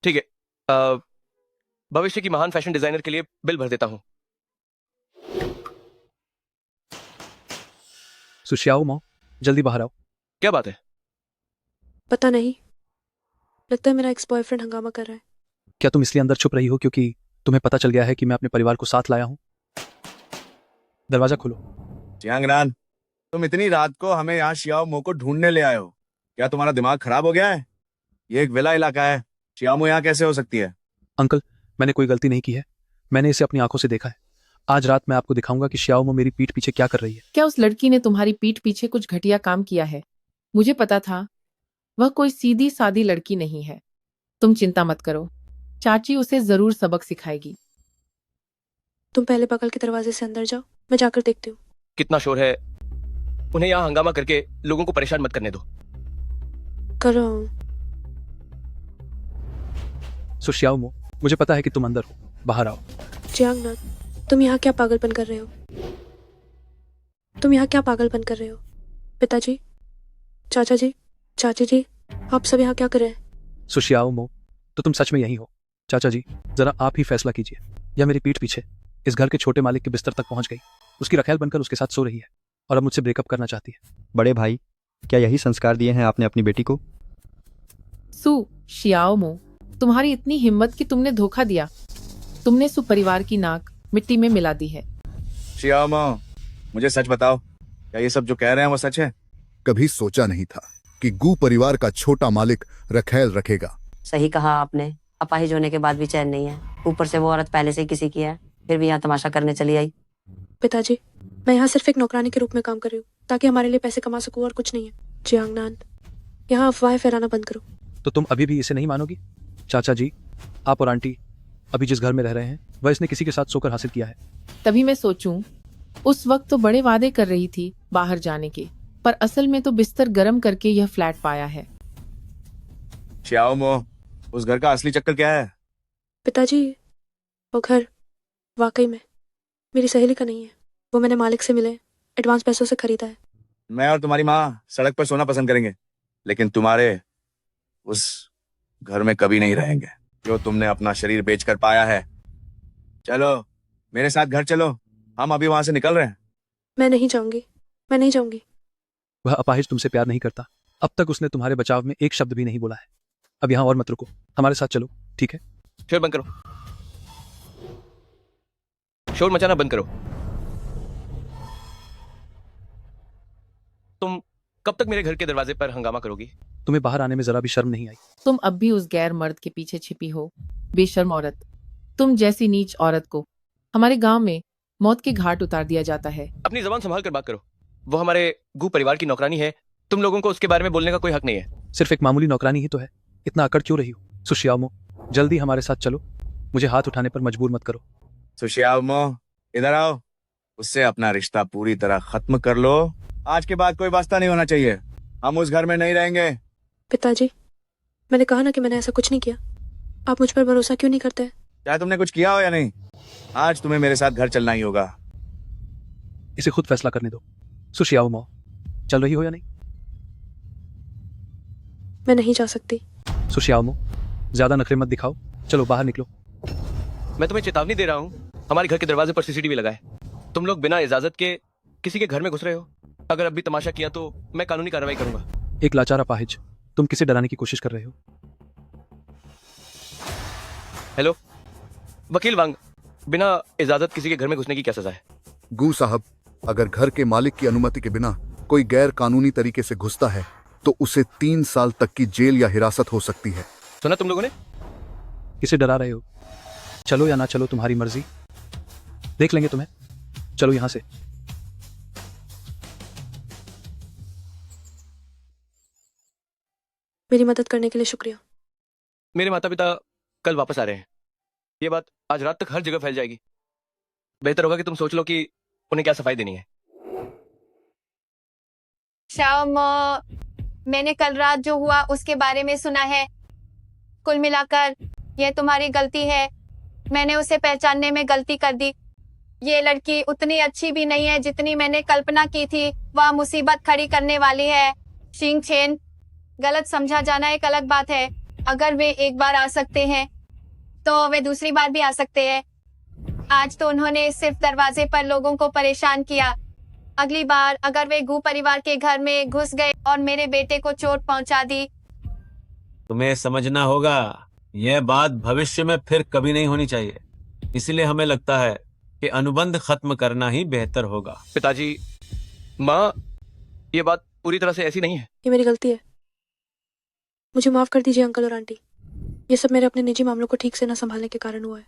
ठीक है, भविष्य की महान फैशन डिजाइनर के लिए बिल भर देता हूँ। सुशियाओ माओ, जल्दी बाहर आओ। क्या बात है? पता नहीं, लगता है मेरा एक्स बॉयफ्रेंड हंगामा कर रहा है। क्या तुम इसलिए अंदर छुप रही हो क्योंकि तुम्हें पता चल गया है कि मैं अपने परिवार को साथ लाया हूँ। दरवाजा खोलो। चियांगनान, तुम इतनी रात को हमें यहाँ शियाओमो को ढूंढने ले आए हो? क्या तुम्हारा दिमाग खराब हो गया है? ये एक विला इलाका है, शियाओमो यहाँ कैसे हो सकती है? अंकल, मैंने कोई गलती नहीं की है। मैंने इसे अपनी आंखों से देखा है। आज रात मैं आपको दिखाऊंगा कि शियाओमो मेरी पीठ पीछे क्या कर रही है। क्या उस लड़की ने तुम्हारी पीठ पीछे कुछ घटिया काम किया है? मुझे पता था वह कोई सीधी सादी लड़की नहीं है। तुम चिंता मत करो, चाची उसे जरूर सबक सिखाएगी। तुम पहले बगल के दरवाजे से अंदर जाओ, मैं जाकर देखती हूँ। कितना शोर है, उन्हें यहाँ हंगामा करके लोगों को परेशान मत करने दो। कर रहा हूँ। सो शियाओमो, मुझे पता है कि तुम अंदर हो, बाहर आओ। चियांगनान, तुम यहाँ क्या पागलपन कर रहे हो? तुम यहाँ क्या पागलपन कर रहे हो? पिताजी, चाचा जी, चाची जी, आप सब यहाँ क्या कर रहे हैं? सो शियाओमो, तो तुम सच में यही हो? चाचा जी, जरा आप ही फैसला कीजिए। यह मेरी पीठ पीछे इस घर के छोटे मालिक के बिस्तर तक पहुंच गई, उसकी रखैल बनकर उसके साथ सो रही है और अब मुझसे ब्रेकअप करना चाहती है। बड़े भाई, क्या यही संस्कार दिए हैं आपने अपनी बेटी को? सु शियाओमो, तुम्हारी इतनी हिम्मत कि तुमने धोखा दिया। तुमने सु परिवार की नाक मिट्टी में मिला दी है। शियाओमो, मुझे सच बताओ, क्या ये सब जो कह रहे हैं वो सच है? कभी सोचा नहीं था कि गू परिवार का छोटा मालिक रखैल रखेगा। सही कहा आपने, अपाहिज होने के बाद भी चैन नहीं है। ऊपर से वो औरत पहले से ही किसी की है, फिर भी यहाँ तमाशा करने चली आई। पिताजी, मैं यहाँ सिर्फ एक नौकरानी के रूप में काम कर रही हूँ ताकि हमारे लिए पैसे कमा सकूँ और कुछ नहीं है। चियांगनान, यहाँ अफवाहें फैलाना बंद करो। तो तुम अभी भी इसे नहीं मानोगी? चाचा जी, आप और आंटी अभी जिस घर में रह रहे हैं वह इसने किसी के साथ सोकर हासिल किया है। तभी मैं सोचूं, उस वक्त तो बड़े वादे कर रही थी बाहर जाने के, पर असल में तो बिस्तर गर्म करके यह फ्लैट पाया है। शियाओमो, उस घर का असली चक्कर क्या है? पिताजी, वो घर वाकई में मेरी सहेली का नहीं है। वो मैंने मालिक से मिले एडवांस पैसों से खरीदा है। मैं और तुम्हारी माँ सड़क पर सोना पसंद करेंगे, लेकिन तुम्हारे उस घर में कभी नहीं रहेंगे जो तुमने अपना शरीर बेचकर पाया है। चलो मेरे साथ घर चलो, हम अभी वहां से निकल रहे हैं। मैं नहीं जाऊंगी, मैं नहीं जाऊंगी। वह अपाहिज तुमसे प्यार नहीं करता। अब तक उसने तुम्हारे बचाव में एक शब्द भी नहीं बोला है। अब यहाँ और मत रुको, हमारे साथ चलो, ठीक है? शोर बंद करो, शोर मचाना बंद करो। तुम कब तक मेरे घर के दरवाजे पर हंगामा करोगी? तुम्हें बाहर आने में जरा भी शर्म नहीं आई? तुम अब भी उस गैर मर्द के पीछे छिपी हो, बेशर्म औरत। तुम जैसी नीच औरत को हमारे गांव में मौत के घाट उतार दिया जाता है। अपनी जबान संभाल कर बात करो। वो हमारे गू परिवार की नौकरानी है, तुम लोगों को उसके बारे में बोलने का कोई हक नहीं है। सिर्फ एक मामूली नौकरानी ही तो है, इतना अकड़ क्यों रही हो? सुशियाओमो, जल्दी हमारे साथ चलो, मुझे हाथ उठाने पर मजबूर मत करो। सुशियाओमो, इधर आओ, उससे अपना रिश्ता पूरी तरह खत्म कर लो। आज के बाद कोई वास्ता नहीं होना चाहिए, हम उस घर में नहीं रहेंगे। पिताजी, मैंने कहा ना कि मैंने ऐसा कुछ नहीं किया। आप मुझ पर भरोसा क्यों नहीं करते? चाहे तुमने कुछ किया हो या नहीं, आज तुम्हें मेरे साथ घर चलना ही होगा। इसे खुद फैसला करने दो। सुशियाओमो, चल रही हो या नहीं? मैं नहीं जा सकती। सुशियाओमो, ज्यादा नखरे मत दिखाओ, चलो बाहर निकलो। मैं तुम्हें चेतावनी दे रहा हूँ, हमारे घर के दरवाजे पर सीसीटीवी लगा है। तुम लोग बिना इजाजत के किसी के घर में घुस रहे हो। अगर अब भी तमाशा किया तो मैं कानूनी कार्रवाई करूंगा। एक लाचार अपाहिज, तुम किसे डराने की कोशिश कर रहे हो? हेलो वकील वांग, बिना इजाजत किसी के घर में घुसने की क्या सजा है? गू साहब, अगर घर के मालिक की अनुमति के बिना कोई गैर कानूनी तरीके से घुसता है तो उसे 3 साल तक की जेल या हिरासत हो सकती है। सुना तुम लोगों ने? किसे डरा रहे हो? चलो या ना चलो तुम्हारी मर्जी, देख लेंगे तुम्हें। चलो यहां से। मेरी मदद करने के लिए शुक्रिया। मेरे माता पिता कल वापस आ रहे हैं। ये बात आज रात तक हर जगह फैल जाएगी। बेहतर होगा कि तुम सोच लो कि उन्हें क्या सफाई देनी है। शाम, मैंने कल रात जो हुआ उसके बारे में सुना है। कुल मिलाकर यह तुम्हारी गलती है। मैंने उसे पहचानने में गलती कर दी। ये लड़की उतनी अच्छी भी नहीं है जितनी मैंने कल्पना की थी। वह मुसीबत खड़ी करने वाली है। शिंग चेन, गलत समझा जाना एक अलग बात है। अगर वे एक बार आ सकते हैं तो वे दूसरी बार भी आ सकते हैं। आज तो उन्होंने सिर्फ दरवाजे पर लोगों को परेशान किया। अगली बार अगर वे गू परिवार के घर में घुस गए और मेरे बेटे को चोट पहुंचा दी। तुम्हें समझना होगा, यह बात भविष्य में फिर कभी नहीं होनी चाहिए। इसलिए हमें लगता है कि अनुबंध खत्म करना ही बेहतर होगा। पिताजी, माँ, ये बात पूरी तरह से ऐसी नहीं है। ये मेरी गलती है, मुझे माफ कर दीजिए अंकल और आंटी। ये सब मेरे अपने निजी मामलों को ठीक से न संभालने के कारण हुआ है।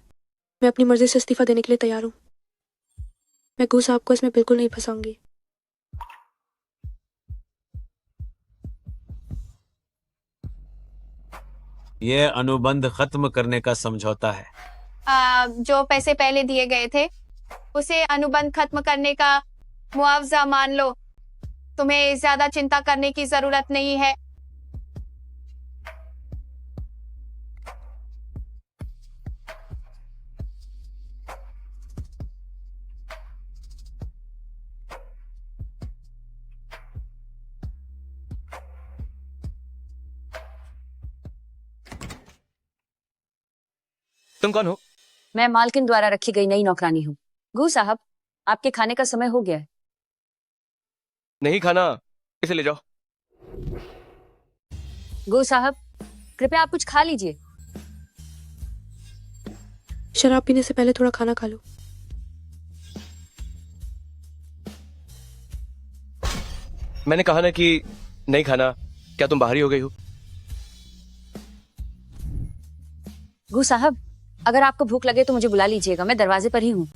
मैं अपनी मर्जी से इस्तीफा देने के लिए तैयार हूँ। मैं गू साहब को इसमें बिल्कुल नहीं फंसाऊंगी। यह अनुबंध खत्म करने का समझौता है। जो पैसे पहले दिए गए थे उसे अनुबंध खत्म करने का मुआवजा मान लो। तुम्हें ज्यादा चिंता करने की जरूरत नहीं है। तुम कौन हो? मैं मालकिन द्वारा रखी गई नई नौकरानी हूँ। गू साहब, आपके खाने का समय हो गया है। नहीं खाना, इसे ले जाओ। गू साहब, कृपया आप कुछ खा लीजिए। शराब पीने से पहले थोड़ा खाना खा लो। मैंने कहा ना कि नहीं खाना। क्या तुम बाहरी हो गई हो? गू साहब, अगर आपको भूख लगे तो मुझे बुला लीजिएगा, मैं दरवाजे पर ही हूँ।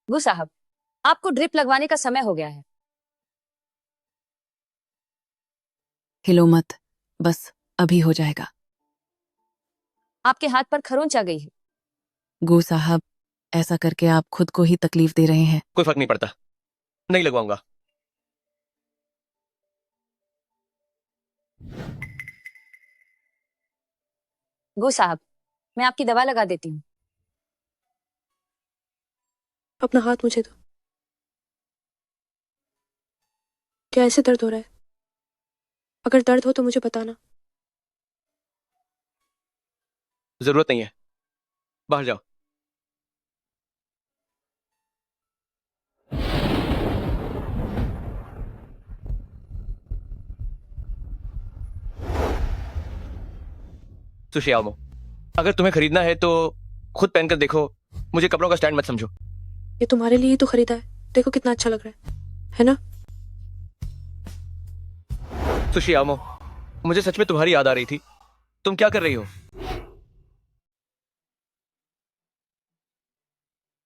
गू साहब, आपको ड्रिप लगवाने का समय हो गया है। हिलो मत, बस अभी हो जाएगा। आपके हाथ पर खरोंच आ गई है। गू साहब, ऐसा करके आप खुद को ही तकलीफ दे रहे हैं। कोई फर्क नहीं पड़ता, नहीं लगवाऊंगा। गू साहब, मैं आपकी दवा लगा देती हूँ। अपना हाथ मुझे दो। क्या ऐसे दर्द हो रहा है? अगर दर्द हो तो मुझे बताना। जरूरत नहीं है, बाहर जाओ। सुशी आमो, अगर तुम्हें खरीदना है तो खुद पहनकर देखो, मुझे कपड़ों का स्टैंड मत समझो। ये तुम्हारे लिए ही तो खरीदा है, देखो कितना अच्छा लग रहा है ना? सुशी आमो, मुझे सच में तुम्हारी याद आ रही थी। तुम क्या कर रही हो?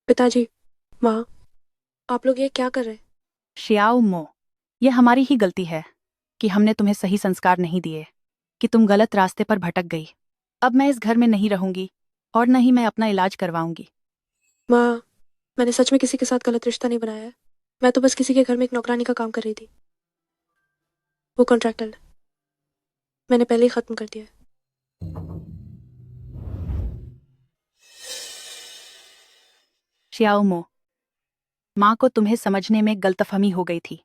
पिताजी, माँ, आप लोग ये क्या कर रहे हैं? श्याओ मो, ये हमारी ही गलती है कि हमने तुम्हें सही संस्कार नहीं दिए, कि तुम गलत रास्ते पर भटक गई। अब मैं इस घर में नहीं रहूंगी और न ही मैं अपना इलाज करवाऊंगी। माँ, मैंने सच में किसी के साथ गलत रिश्ता नहीं बनाया है। मैं तो बस किसी के घर में एक नौकरानी का काम कर रही थी। वो कॉन्ट्रैक्टर है, मैंने पहले ही खत्म कर दिया है। श्याओ मो, माँ को तुम्हें समझने में गलतफहमी हो गई थी।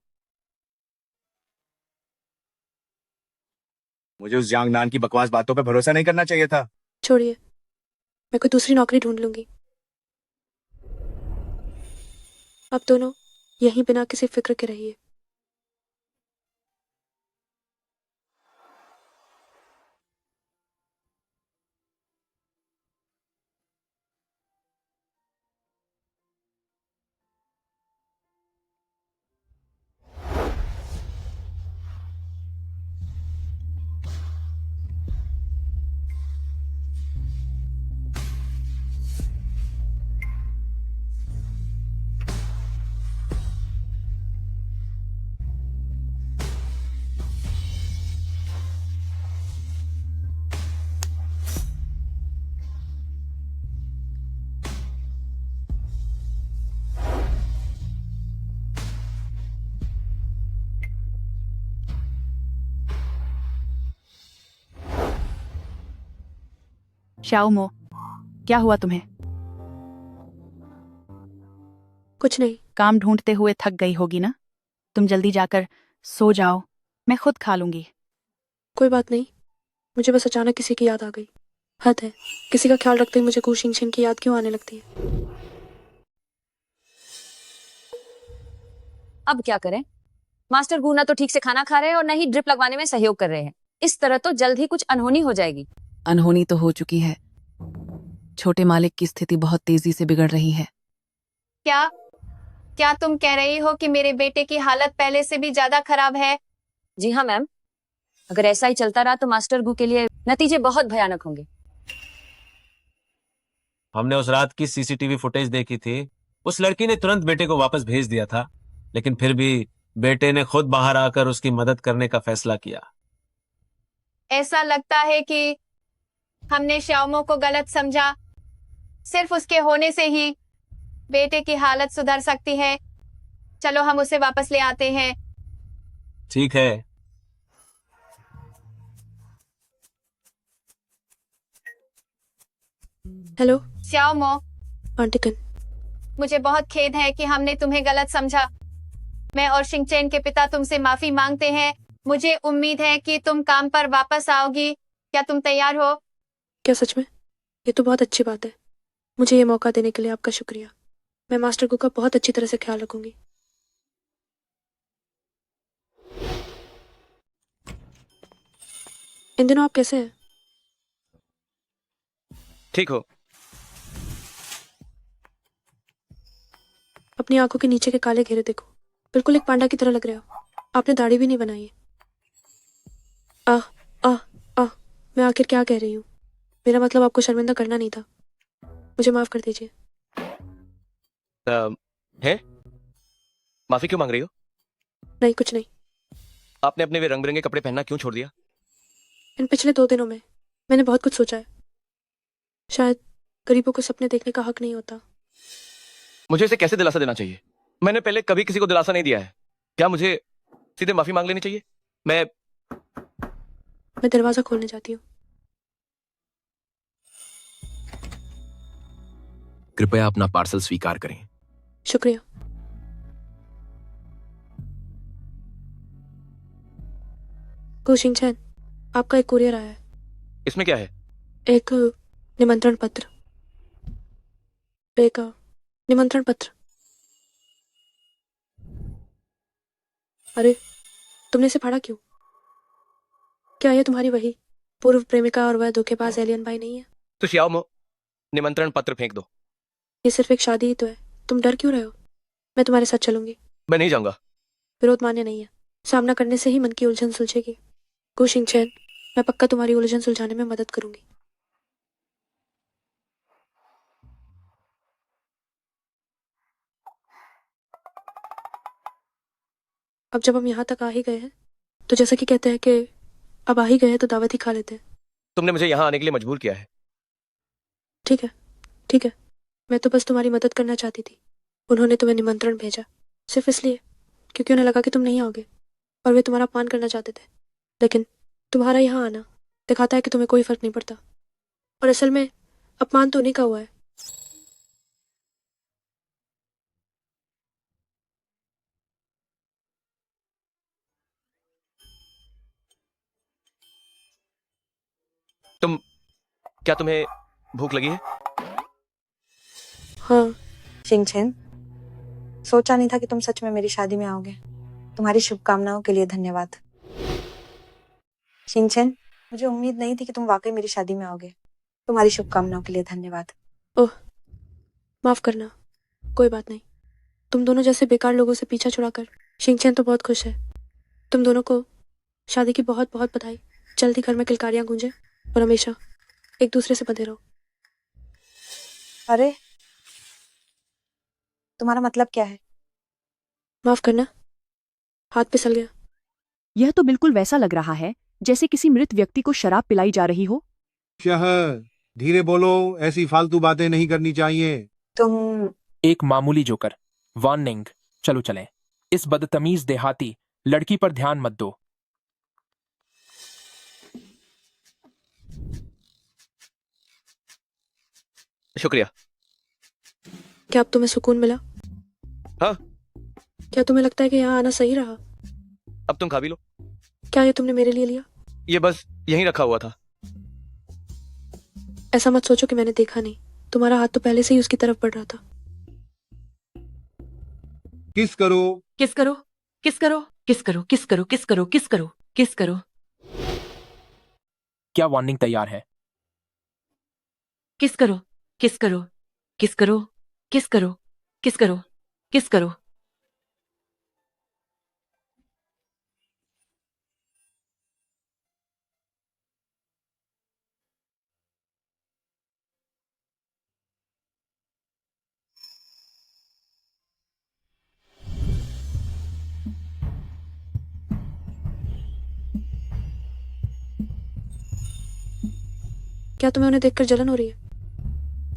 मुझे उस जांगनान की बकवास बातों पे भरोसा नहीं करना चाहिए था। छोड़िए, मैं कोई दूसरी नौकरी ढूंढ लूंगी। अब दोनों यहीं बिना किसी फिक्र के रहिए। श्याओ मो, क्या हुआ तुम्हें? कुछ नहीं। काम ढूंढते हुए थक गई होगी ना? तुम जल्दी जाकर सो जाओ, मैं खुद खा लूंगी। कोई बात नहीं, मुझे बस अचानक किसी की याद आ गई। हद है, किसी का ख्याल रखते ही मुझे गू शिंगशिन की याद क्यों आने लगती है? अब क्या करें? मास्टर गू ना तो ठीक से खाना खा रहे हैं और न ही ड्रिप लगवाने में सहयोग कर रहे हैं। इस तरह तो जल्द ही कुछ अनहोनी हो जाएगी। अनहोनी तो हो चुकी है। छोटे मालिक की स्थिति बहुत तेजी से बिगड़ रही है। क्या क्या तुम कह रही हो कि मेरे बेटे की हालत पहले से भी ज्यादा खराब है? जी हाँ मैम, अगर ऐसा ही चलता रहा तो मास्टर गु के लिए नतीजे बहुत भयानक होंगे। हमने उस रात की सीसीटीवी फुटेज देखी थी। उस लड़की ने तुरंत बेटे को वापस भेज दिया था, लेकिन फिर भी बेटे ने खुद बाहर आकर उसकी मदद करने का फैसला किया। ऐसा लगता है कि हमने श्यामो को गलत समझा। सिर्फ उसके होने से ही बेटे की हालत सुधर सकती है। चलो हम उसे वापस ले आते हैं। ठीक है। हेलो श्यामो, आंटी कन। मुझे बहुत खेद है कि हमने तुम्हें गलत समझा। मैं और शिंगचैन के पिता तुमसे माफी मांगते हैं। मुझे उम्मीद है कि तुम काम पर वापस आओगी। क्या तुम तैयार हो? क्या सच में? ये तो बहुत अच्छी बात है। मुझे ये मौका देने के लिए आपका शुक्रिया। मैं मास्टर गु का बहुत अच्छी तरह से ख्याल रखूंगी। इन दिनों आप कैसे हैं? ठीक हो? अपनी आंखों के नीचे के काले घेरे देखो, बिल्कुल एक पांडा की तरह लग रहे हो। आपने दाढ़ी भी नहीं बनाई है। आह आह आह, मैं आखिर क्या कह रही हूँ? मेरा मतलब आपको शर्मिंदा करना नहीं था। मुझे माफ कर दीजिए। है? माफी क्यों मांग रही हो? नहीं, कुछ नहीं। आपने अपने वे रंग बिरंगे कपड़े पहनना क्यों छोड़ दिया? इन पिछले 2 दिनों में मैंने बहुत कुछ सोचा है। शायद गरीबों को सपने देखने का हक नहीं होता। मुझे इसे कैसे दिलासा देना चाहिए? मैंने पहले कभी किसी को दिलासा नहीं दिया है। क्या मुझे सीधे माफी मांग लेनी चाहिए? मैं दरवाजा खोलने जाती हूँ। कृपया अपना पार्सल स्वीकार करें। शुक्रिया। शिंगचैन, आपका एक कुरियर आया है। इसमें क्या है? एक निमंत्रण पत्र। एक निमंत्रण पत्र। अरे, तुमने इसे फाड़ा क्यों? क्या ये तुम्हारी वही पूर्व प्रेमिका और वह धोखेबाज एलियन भाई नहीं है? तो श्याओ, निमंत्रण पत्र फेंक दो। ये सिर्फ एक शादी ही तो है। तुम डर क्यों रहे हो? मैं तुम्हारे साथ चलूंगी। मैं नहीं जाऊंगा। विरोध मान्य नहीं है। सामना करने से ही मन की उलझन सुलझेगी। शिंगचैन, मैं पक्का तुम्हारी उलझन सुलझाने में मदद करूंगी। अब जब हम यहाँ तक आ ही गए हैं, तो जैसा कि कहते हैं कि अब आ ही गए हैं तो दावत ही खा लेते हैं। तुमने मुझे यहाँ आने के लिए मजबूर किया है। ठीक है, ठीक है। मैं तो बस तुम्हारी मदद करना चाहती थी। उन्होंने तुम्हें निमंत्रण भेजा सिर्फ इसलिए क्योंकि उन्हें लगा कि तुम नहीं आओगे और वे तुम्हारा अपमान करना चाहते थे। लेकिन तुम्हारा यहाँ आना दिखाता है कि तुम्हें कोई फर्क नहीं पड़ता और असल में अपमान तो उन्हीं का हुआ है। क्या तुम्हें भूख लगी है? हाँ। शिंगचैन, सोचा नहीं था कि तुम सच में मेरी शादी में आओगे। तुम्हारी शुभकामनाओं के लिए धन्यवाद। शिंगचैन, मुझे उम्मीद नहीं थी कि तुम वाकई मेरी शादी में आओगे। तुम्हारी शुभकामनाओं के लिए धन्यवाद। ओह, माफ करना। कोई बात नहीं। तुम दोनों जैसे बेकार लोगों से पीछा छुड़ाकर शिंगचैन तो बहुत खुश है। तुम दोनों को शादी की बहुत बहुत बधाई। जल्दी घर में किलकारियां गूंजे और हमेशा एक दूसरे से बंधे रहो। अरे, तुम्हारा मतलब क्या है? माफ करना, हाथ फिसल गया। यह तो बिल्कुल वैसा लग रहा है जैसे किसी मृत व्यक्ति को शराब पिलाई जा रही हो। धीरे बोलो, ऐसी फालतू बातें नहीं करनी चाहिए। तुम एक मामूली जोकर। वार्निंग। चलो चलें। इस बदतमीज देहाती लड़की पर ध्यान मत दो। शुक्रिया। क्या अब तुम्हें सुकून मिला? हाँ। क्या तुम्हें लगता है कि यहाँ आना सही रहा? अब तुम खा भी लो। क्या ये तुमने मेरे लिए लिया? ये बस यहीं रखा हुआ था। ऐसा मत सोचो कि मैंने देखा नहीं। तुम्हारा हाथ तो पहले से ही उसकी तरफ बढ़ रहा था। किस करो, किस करो, किस करो, किस करो, किस करो, किस करो, किस करो, किस करो। क्या वार्निंग तैयार है? किस करो, किस करो, किस करो, किस करो, किस करो, किस करो। क्या तुम्हें उन्हें देखकर जलन हो रही है?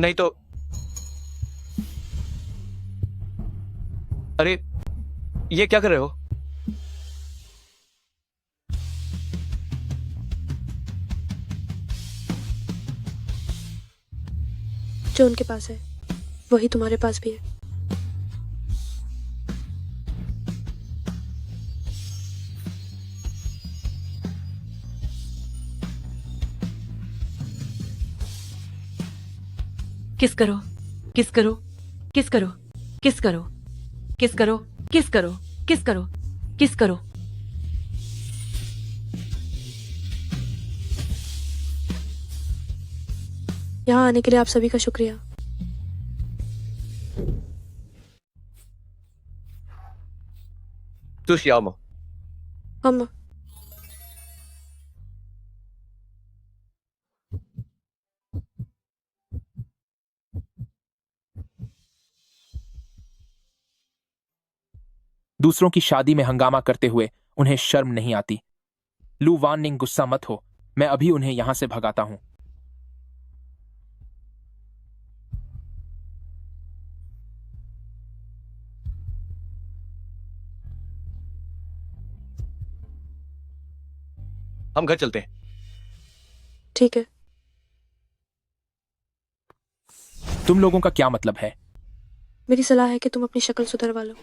नहीं तो। अरे, ये क्या कर रहे हो? जो उनके पास है वही तुम्हारे पास भी है। किस करो, किस करो, किस करो, किस करो, किस करो, किस करो, किस करो, किस करो। यहाँ आने के लिए आप सभी का शुक्रिया। तू श्याम। हम दूसरों की शादी में हंगामा करते हुए उन्हें शर्म नहीं आती। लू वार्निंग, गुस्सा मत हो, मैं अभी उन्हें यहां से भगाता हूं। हम घर चलते हैं। ठीक है। तुम लोगों का क्या मतलब है? मेरी सलाह है कि तुम अपनी शक्ल सुधरवा लो।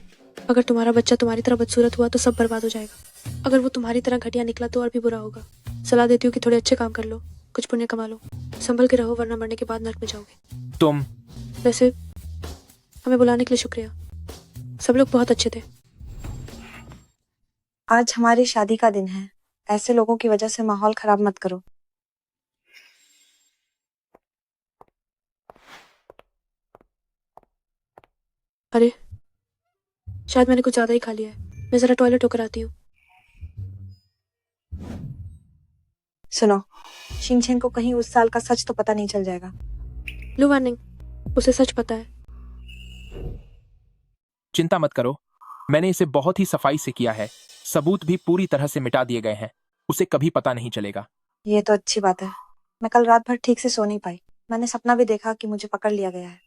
अगर तुम्हारा बच्चा तुम्हारी तरह बदसूरत हुआ तो सब बर्बाद हो जाएगा। अगर वो तुम्हारी तरह घटिया निकला तो और भी बुरा होगा। सलाह देती हूँ कि थोड़े अच्छे काम कर लो, कुछ पुण्य कमा लो, संभल के रहो, वरना मरने के बाद नर्क में जाओगे। तुम वैसे हमें बुलाने के लिए शुक्रिया, सब लोग बहुत अच्छे थे। आज हमारी शादी का दिन है, ऐसे लोगों की वजह से माहौल खराब मत करो। अरे, शायद मैंने कुछ ज्यादा ही खा लिया है। मैं जरा टॉयलेट होकर आती हूँ। सुनो, शिंगचेन को कहीं उस साल का सच तो पता नहीं चल जाएगा। लू वार्निंग, उसे सच पता है। चिंता मत करो, मैंने इसे बहुत ही सफाई से किया है। सबूत भी पूरी तरह से मिटा दिए गए हैं, उसे कभी पता नहीं चलेगा। ये तो अच्छी बात है। मैं कल रात भर ठीक से सो नहीं पाई। मैंने सपना भी देखा कि मुझे पकड़ लिया गया है।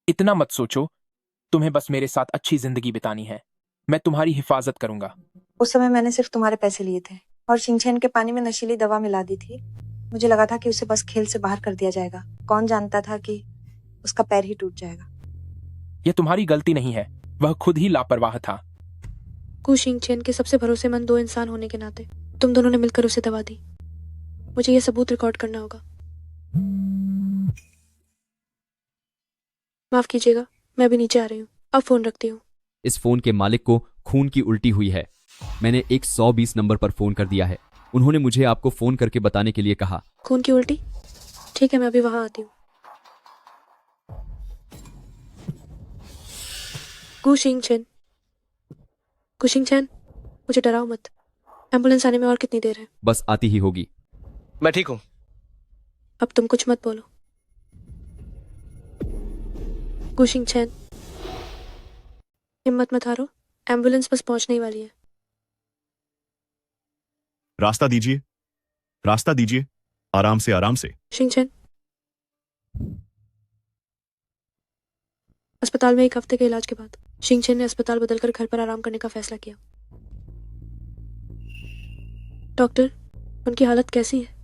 इतना मत सोचो, तुम्हें बस मेरे साथ अच्छी जिंदगी बितानी है। मैं तुम्हारी हिफाजत करूंगा। उस समय मैंने सिर्फ तुम्हारे पैसे लिए थे और शिंगचेन के पानी में नशीली दवा मिला दी थी। मुझे लगा था कि उसे बस खेल से बाहर कर दिया जाएगा। कौन जानता था कि उसका पैर ही टूट जाएगा। यह तुम्हारी गलती नहीं है, वह खुद ही लापरवाह था। कु शिंगचेन के सबसे भरोसेमंद दो इंसान होने के नाते तुम दोनों ने मिलकर उसे दवा दी। मुझे यह सबूत रिकॉर्ड करना होगा। माफ कीजिएगा, मैं अभी नीचे आ रही हूँ। अब फोन रखती हूँ। इस फोन के मालिक को खून की उल्टी हुई है। मैंने 120 नंबर पर फोन कर दिया है। उन्होंने मुझे आपको फोन करके बताने के लिए कहा। खून की उल्टी? ठीक है, मैं अभी वहां आती हूँ। कु शिंगचेन, कु शिंगचेन, मुझे डराओ मत। एम्बुलेंस आने में और कितनी देर है? बस आती ही होगी। मैं ठीक हूँ। अब तुम कुछ मत बोलो। कु शिंगचेन, हिम्मत मत हारो, एम्बुलेंस बस पहुंचने ही वाली है। रास्ता दीजिए, रास्ता दीजिए, आराम से आराम से। शिंगचेन, अस्पताल में 1 हफ्ते के इलाज के बाद शिंगचेन ने अस्पताल बदलकर घर पर आराम करने का फैसला किया। डॉक्टर, उनकी हालत कैसी है?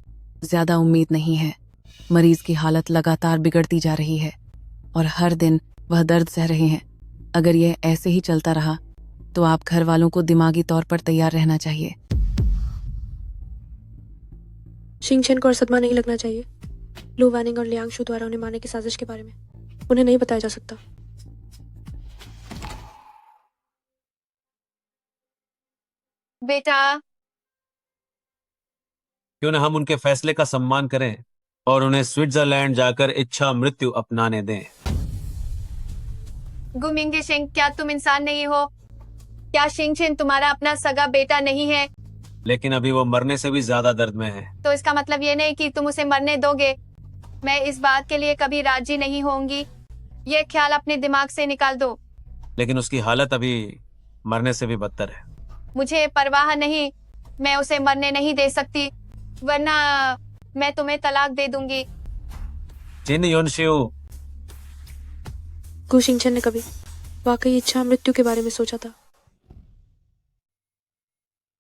ज्यादा उम्मीद नहीं है। मरीज की हालत लगातार बिगड़ती जा रही है और हर दिन वह दर्द सह रहे हैं। अगर यह ऐसे ही चलता रहा तो आप घर वालों को दिमागी तौर पर तैयार रहना चाहिए। शिंगचेन को और सदमा नहीं लगना चाहिए। लू वानिंग और लियांगशु द्वारा उन्हें मारने की साजिश के बारे में उन्हें नहीं बताया जा सकता। बेटा, क्यों न हम उनके फैसले का सम्मान करें और उन्हें स्विट्जरलैंड जाकर इच्छा मृत्यु अपनाने दें। गुमिंगे शिंग, क्या तुम इंसान नहीं हो? क्या शिंगचिन तुम्हारा अपना सगा बेटा नहीं है? लेकिन अभी वो मरने से भी ज्यादा दर्द में है। तो इसका मतलब ये नहीं कि तुम उसे मरने दोगे। मैं इस बात के लिए कभी राजी नहीं होंगी। ये ख्याल अपने दिमाग से निकाल दो। लेकिन उसकी हालत अभी मरने से भी बदतर है। मुझे परवाह नहीं, मैं उसे मरने नहीं दे सकती, वरना मैं तुम्हें तलाक दे दूंगी। जिन योनशियो, गु शिंगचन ने कभी वाकई इच्छा मृत्यु के बारे में सोचा था?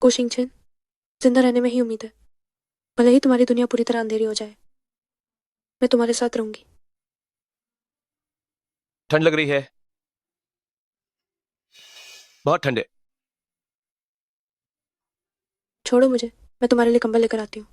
गु शिंगचन, जिंदा रहने में ही उम्मीद है। भले ही तुम्हारी दुनिया पूरी तरह अंधेरी हो जाए, मैं तुम्हारे साथ रहूंगी। ठंड लग रही है, बहुत ठंड है। छोड़ो मुझे, मैं तुम्हारे लिए कंबल लेकर आती हूँ।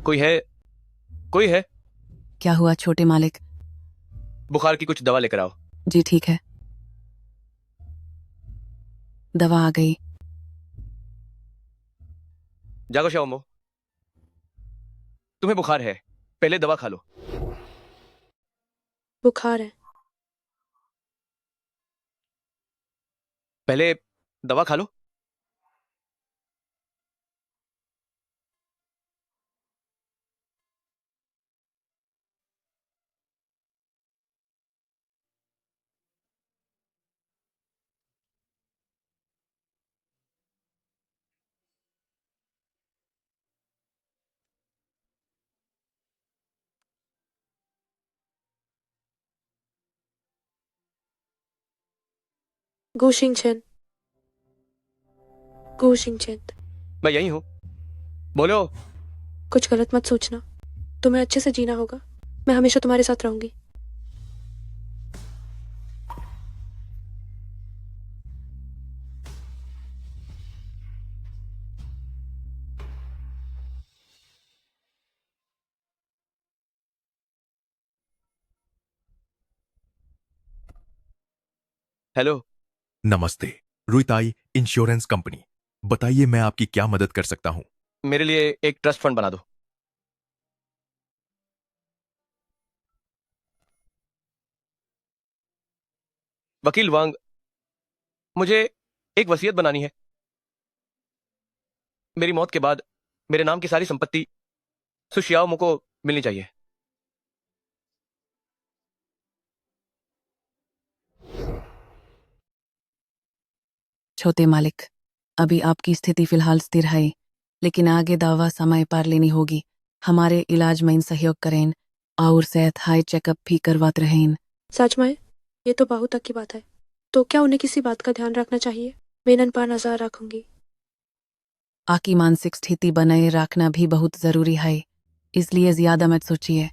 कोई है? कोई है? क्या हुआ छोटे मालिक? बुखार की कुछ दवा लेकर आओ। जी ठीक है, दवा आ गई। जागो शाओमो, तुम्हें बुखार है, पहले दवा खा लो। बुखार है? पहले दवा खा लो। गु शिंगचन, गु शिंगचन, मैं यही हूं, बोलो। कुछ गलत मत सोचना। तुम्हें अच्छे से जीना होगा। मैं हमेशा तुम्हारे साथ रहूंगी। हेलो। नमस्ते, रुईताई इंश्योरेंस कंपनी। बताइए मैं आपकी क्या मदद कर सकता हूं। मेरे लिए एक ट्रस्ट फंड बना दो। वकील वांग, मुझे एक वसीयत बनानी है। मेरी मौत के बाद मेरे नाम की सारी संपत्ति सुशियाओमो को मिलनी चाहिए। छोटे मालिक, अभी आपकी स्थिति फिलहाल स्थिर है, लेकिन आगे दावा समय पर लेनी होगी। हमारे इलाज में इन सहयोग करें और सेहत हाई चेकअप भी करवाते रहें। सच में ये तो बहुत तक की बात है। तो क्या उन्हें किसी बात का ध्यान रखना चाहिए? मैं इन पर नजर रखूंगी। आपकी मानसिक स्थिति बनाए रखना भी बहुत जरूरी है, इसलिए ज्यादा मत सोचिए।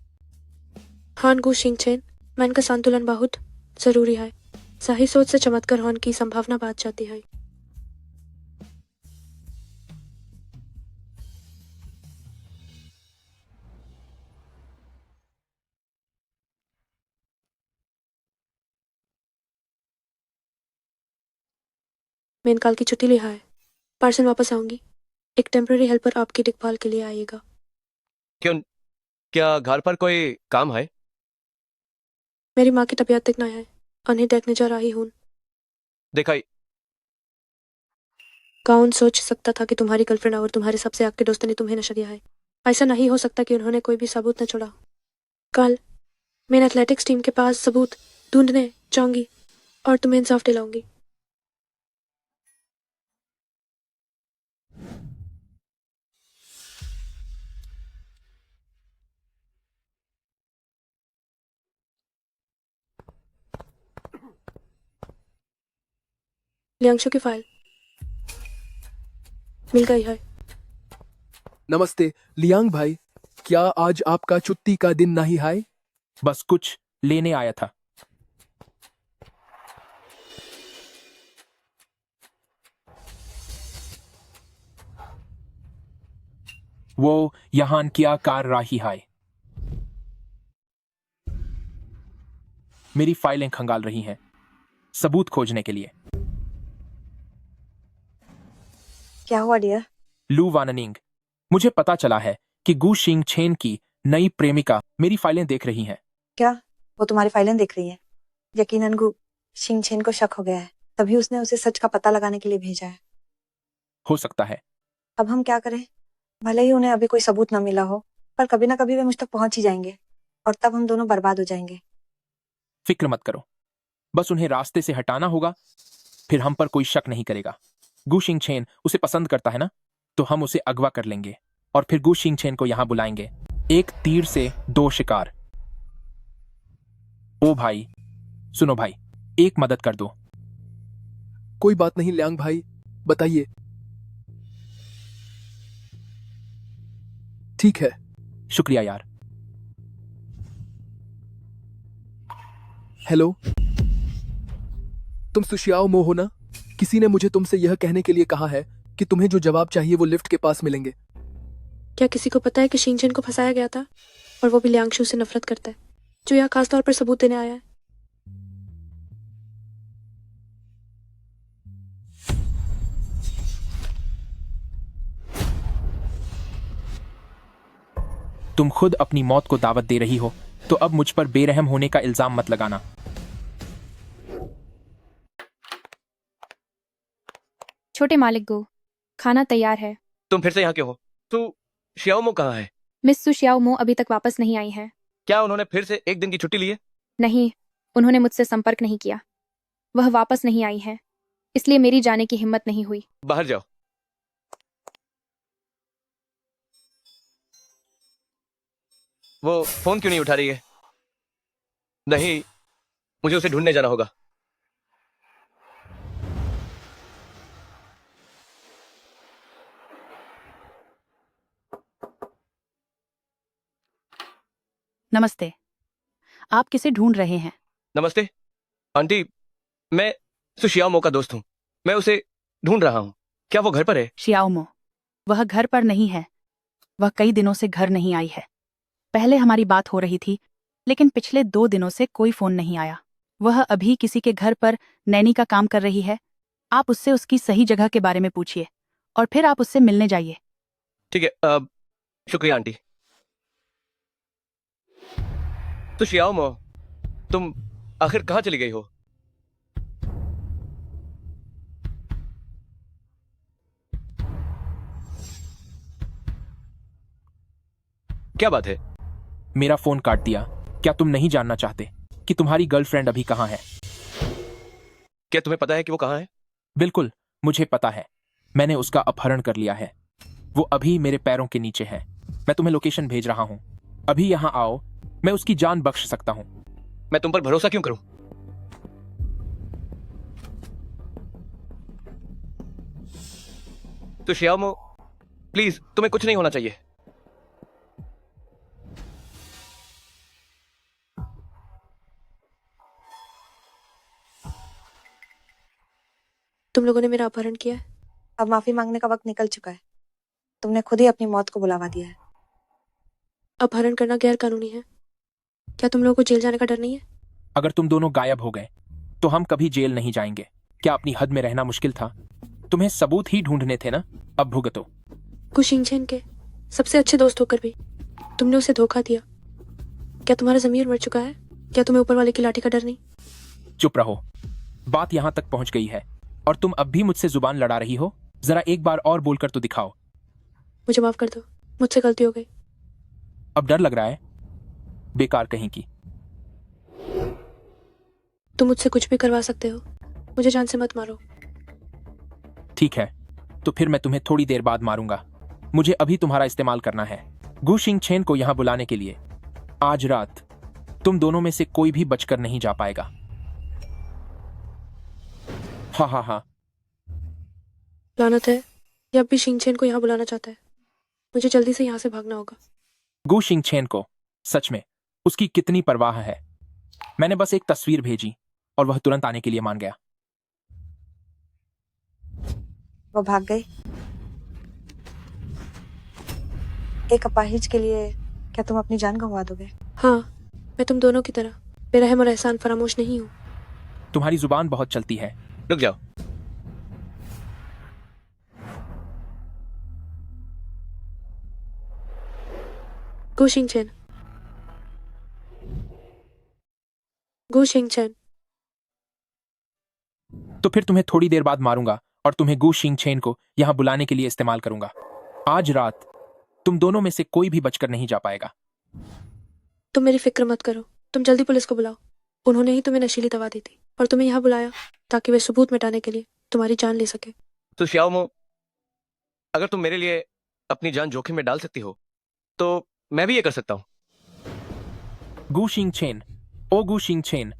हान गु शिंगचेन, मन का संतुलन बहुत जरूरी है। सही सोच से चमत्कार होने की संभावना बढ़ जाती है। मैं इन काल की छुट्टी लिया है। पार्सल वापस आऊंगी। एक टेम्पररी हेल्पर आपकी देखभाल के लिए आएगा। क्यों, क्या घर पर कोई काम है? मेरी माँ की तबीयत देखना है, उन्हें देखने जा रही हूँ। देखा, कौन सोच सकता था कि तुम्हारी गर्लफ्रेंड और तुम्हारे सबसे आगे दोस्त ने तुम्हें नशा दिया है? ऐसा नहीं हो सकता कि उन्होंने कोई भी सबूत न छोड़ा। कल मैं एथलेटिक्स टीम के पास सबूत ढूंढने जाऊंगी और तुम्हें इंसाफ दिलाऊंगी। लियांशु की फाइल मिल गई है। नमस्ते लियांग भाई, क्या आज आपका छुट्टी का दिन नहीं है? बस कुछ लेने आया था। वो यहाँ क्या कर रही है? मेरी फाइलें खंगाल रही हैं सबूत खोजने के लिए। क्या हुआ डियर? लू वाननिंग, मुझे पता चला है कि गु शिंग छेन की नई प्रेमिका मेरी फाइलें देख रही हैं। क्या वो तुम्हारी फाइलें देख रही है? यकीनन गु शिंगछेन को शक हो गया है, तभी उसने उसे सच का पता लगाने के लिए भेजा है। हो सकता है। अब हम क्या करें? भले ही उन्हें अभी कोई सबूत न मिला हो, पर कभी ना कभी वे मुझ तक पहुंच ही जाएंगे और तब हम दोनों बर्बाद हो जाएंगे। फिक्र मत करो, बस उन्हें रास्ते से हटाना होगा, फिर हम पर कोई शक नहीं करेगा। गु शिंग छेन उसे पसंद करता है ना, तो हम उसे अगवा कर लेंगे और फिर गु शिंग छेन को यहां बुलाएंगे। एक तीर से दो शिकार। ओ भाई, सुनो भाई, एक मदद कर दो। कोई बात नहीं लियांग भाई, बताइए। ठीक है। शुक्रिया यार। हेलो, तुम सुशियाओ मो हो ना? किसी ने मुझे तुमसे यह कहने के लिए कहा है कि तुम्हें जो जवाब चाहिए वो लिफ्ट के पास मिलेंगे। क्या किसी को पता है कि शिंगचेन को फंसाया गया था और वो भी लियांशु से नफरत करता है, जो यहाँ खास तौर पर सबूत देने आया है? तुम खुद अपनी मौत को दावत दे रही हो, तो अब मुझ पर बेरहम होने का इल्जाम मत लगाना। छोटे मालिक गो, खाना तैयार है। तुम फिर से यहाँ क्यों हो? तू शियाओमो कहाँ है? मिस सु शियाओमो अभी तक वापस नहीं आई है। क्या उन्होंने फिर से एक दिन की छुट्टी ली है? नहीं, उन्होंने मुझसे संपर्क नहीं किया। वह वापस नहीं आई है, इसलिए मेरी जाने की हिम्मत नहीं हुई। बाहर जाओ। वो फोन क्यों नहीं उठा रही है? नहीं, मुझे उसे ढूंढने जाना होगा। नमस्ते, आप किसे ढूंढ रहे हैं? नमस्ते आंटी, मैं सुशियाओमो का दोस्त हूँ। मैं उसे ढूंढ रहा हूँ। क्या वो घर पर है? शियाओमो, वह घर पर नहीं है। वह कई दिनों से घर नहीं आई है। पहले हमारी बात हो रही थी, लेकिन पिछले 2 दिनों से कोई फोन नहीं आया। वह अभी किसी के घर पर नैनी का काम कर रही है। आप उससे उसकी सही जगह के बारे में पूछिए और फिर आप उससे मिलने जाइए। ठीक है, शुक्रिया आंटी। तो शियाओमो, तुम आखिर कहाँ चली गई हो? क्या बात है? मेरा फोन काट दिया। क्या तुम नहीं जानना चाहते कि तुम्हारी गर्लफ्रेंड अभी कहाँ है? क्या तुम्हें पता है कि वो कहाँ है? बिल्कुल, मुझे पता है। मैंने उसका अपहरण कर लिया है। वो अभी मेरे पैरों के नीचे है। मैं तुम्हें लोकेशन भेज रहा हूँ। अभी यहाँ आओ, मैं उसकी जान बख्श सकता हूँ। मैं तुम पर भरोसा क्यों करूं? तो शियाओमो, प्लीज, तुम्हें कुछ नहीं होना चाहिए। तुम लोगों ने मेरा अपहरण किया है। अब माफी मांगने का वक्त निकल चुका है। तुमने खुद ही अपनी मौत को बुलावा दिया है। अपहरण करना गैर कानूनी है। क्या तुम लोगों को जेल जाने का डर नहीं है? अगर तुम दोनों गायब हो गए तो हम कभी जेल नहीं जाएंगे। क्या अपनी हद में रहना मुश्किल था? तुम्हें सबूत ही ढूंढने थे ना, अब भुगतो। कुशिंगछेन के सबसे अच्छे दोस्त होकर भी तुमने उसे धोखा दिया। क्या तुम्हारा ज़मीर मर चुका है? क्या तुम्हें ऊपर वाले की लाठी का डर नहीं? चुप रहो, बात यहां तक पहुंच गई है और तुम अब भी मुझसे जुबान लड़ा रही हो। जरा एक बार और बोलकर तो दिखाओ। मुझे माफ कर दो, मुझसे गलती हो गई। अब डर लग रहा है? बेकार कहीं की। तुम मुझसे कुछ भी करवा सकते हो, मुझे जान से मत मारो। ठीक है, तो फिर मैं तुम्हें थोड़ी देर बाद मारूंगा। मुझे अभी तुम्हारा इस्तेमाल करना है गु शिंगछेन को यहां बुलाने के लिए। आज रात तुम दोनों में से कोई भी बचकर नहीं जा पाएगा। हाँ हाँ हाँ, लानत है, ये अब भी शिंगचेन को यहाँ बुलाना चाहता है। मुझे जल्दी से यहाँ से भागना होगा। गु शिंगचेन को सच में उसकी कितनी परवाह है। मैंने बस एक तस्वीर भेजी और वह तुरंत आने के लिए मान गया। वो भाग गई। एक अपाहिज के लिए क्या तुम अपनी जान गंवा दोगे? हाँ, मैं तुम दोनों की तरह बेरहम और एहसान फरामोश नहीं हूँ। तुम्हारी जुबान बहुत चलती है। रुक जाओ। गु शिंगचेन, गु शिंगचेन। तो फिर तुम्हें थोड़ी देर बाद मारूंगा और तुम्हें गु शिंगचेन को यहाँ बुलाने के लिए इस्तेमाल करूंगा। आज रात तुम दोनों में से कोई भी बचकर नहीं जा पाएगा। तुम मेरी फिक्र मत करो, तुम जल्दी पुलिस को बुलाओ। उन्होंने ही तुम्हें नशीली दवा दी थी और तुम्हें यहाँ बुलाया ताकि वे सबूत मिटाने के लिए तुम्हारी जान ले सके। तो श्याओमो, अगर तुम मेरे लिए अपनी जान जोखिम में डाल सकती हो तो मैं भी ये कर सकता हूँ। गु शिंगचेन, ओ गु शिंगचेन,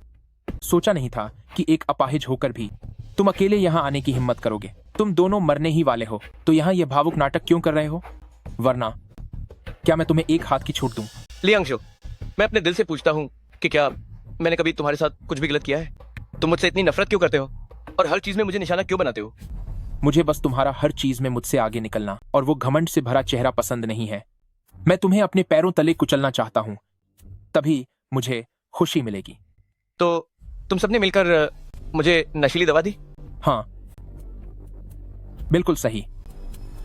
सोचा नहीं था कि एक अपाहिज होकर भी तुम अकेले यहाँ आने की हिम्मत करोगे। तुम दोनों मरने ही वाले हो तो यहाँ ये भावुक नाटक क्यों कर रहे हो? वरना क्या मैं तुम्हें एक हाथ की छूट दूं? लियांगशु, मैं अपने दिल से पूछता हूँ कि क्या मैंने कभी तुम्हारे साथ कुछ भी गलत किया है? तुम मुझसे इतनी नफरत क्यों करते हो और हर चीज में मुझे निशाना क्यों बनाते हो? मुझे बस तुम्हारा हर चीज में मुझसे आगे निकलना और वो घमंड से भरा चेहरा पसंद नहीं है। मैं तुम्हें अपने पैरों तले कुचलना चाहता हूँ, तभी मुझे खुशी मिलेगी। तो तुम सबने मिलकर मुझे नशीली दवा दी? हाँ, बिल्कुल सही।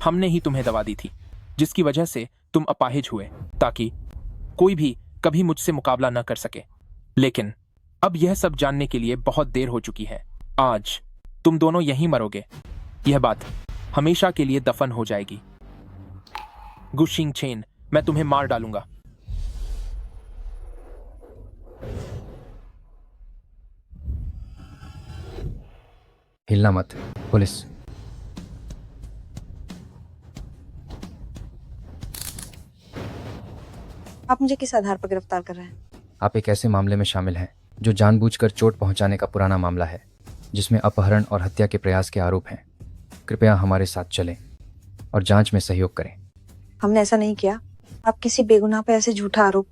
हमने ही तुम्हें दवा दी थी जिसकी वजह से तुम अपाहिज हुए, ताकि कोई भी कभी मुझसे मुकाबला न कर सके। लेकिन अब यह सब जानने के लिए बहुत देर हो चुकी है। आज तुम दोनों यहीं मरोगे। यह बात हमेशा के लिए दफन हो जाएगी। गु शिंगचेन, मैं तुम्हें मार डालूंगा। हिलना मत, पुलिस। आप मुझे किस आधार पर गिरफ्तार कर रहे हैं? आप एक ऐसे मामले में शामिल हैं जो जानबूझकर चोट पहुंचाने का पुराना मामला है, जिसमें अपहरण और हत्या के प्रयास के आरोप हैं। कृपया हमारे साथ चलें और जांच में सहयोग करें। हमने ऐसा नहीं किया। आप किसी बेगुनाह पे ऐसे झूठा आरोप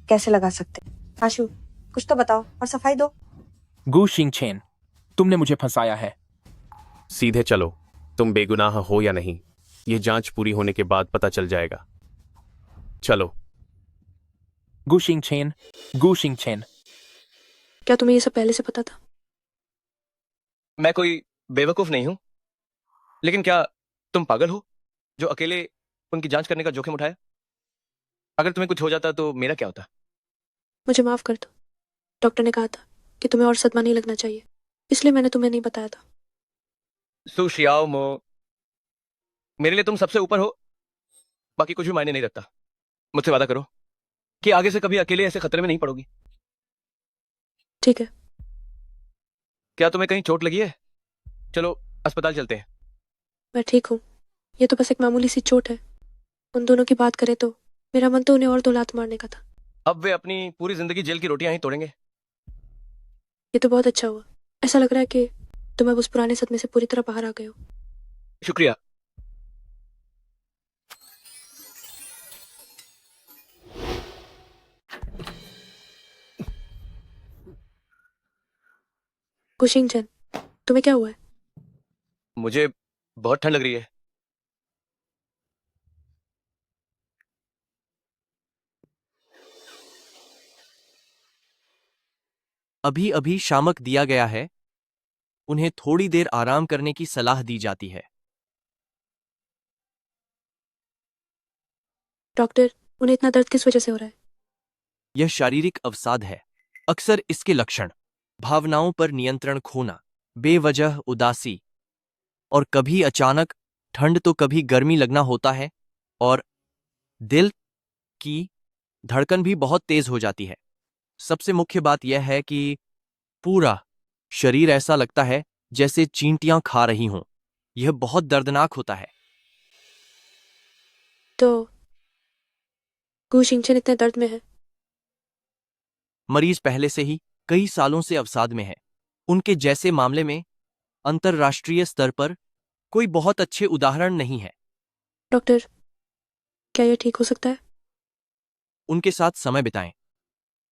कैसे लगा सकते? आशु, कुछ तो बताओ और सफाई दो। गु शिंगचेन, तुमने मुझे फंसाया है। सीधे चलो, तुम बेगुनाह हो या नहीं, ये जांच पूरी होने के बाद पता चल जाएगा। चलो। गु शिंगचेन, गु शिंगचेन। क्या तुम्हें ये सब पहले से पता था? मैं कोई बेवकूफ नहीं हूं, लेकिन क्या तुम पागल हो जो अकेले उनकी जांच करने का जोखिम उठाया? अगर तुम्हें कुछ हो जाता तो मेरा क्या होता? मुझे माफ कर दो। डॉक्टर ने कहा था कि तुम्हें और सदमा नहीं लगना चाहिए, इसलिए मैंने तुम्हें नहीं बताया था। सु शियाओमो, मेरे लिए तुम सबसे ऊपर हो, बाकी कुछ भी मायने नहीं रखता। मुझसे वादा करो कि आगे से कभी अकेले ऐसे खतरे में नहीं पड़ोगी। ठीक है। क्या तुम्हें कहीं चोट लगी है? चलो अस्पताल चलते हैं। मैं ठीक हूँ, ये तो बस एक मामूली सी चोट है। उन दोनों की बात करें तो मेरा मन तो उन्हें और 2 लात मारने का था। अब वे अपनी पूरी जिंदगी जेल की रोटियां ही तोड़ेंगे। ये तो बहुत अच्छा हुआ। ऐसा लग रहा है कि तुम अब उस पुराने सदमे से पूरी तरह बाहर आ गए हो। शुक्रिया। गु शिंगचेन, तुम्हें क्या हुआ है? मुझे बहुत ठंड लग रही है। अभी अभी शामक दिया गया है। उन्हें थोड़ी देर आराम करने की सलाह दी जाती है। डॉक्टर, उन्हें इतना दर्द किस वजह से हो रहा है? यह शारीरिक अवसाद है। अक्सर इसके लक्षण भावनाओं पर नियंत्रण खोना, बेवजह उदासी और कभी अचानक ठंड तो कभी गर्मी लगना होता है, और दिल की धड़कन भी बहुत तेज हो जाती है। सबसे मुख्य बात यह है कि पूरा शरीर ऐसा लगता है जैसे चींटियां खा रही हों। यह बहुत दर्दनाक होता है। तो गु शिंगचेन इतने दर्द में है? मरीज पहले से ही कई सालों से अवसाद में है। उनके जैसे मामले में अंतर्राष्ट्रीय स्तर पर कोई बहुत अच्छे उदाहरण नहीं है। डॉक्टर, क्या ये ठीक हो सकता है? उनके साथ समय बिताएं।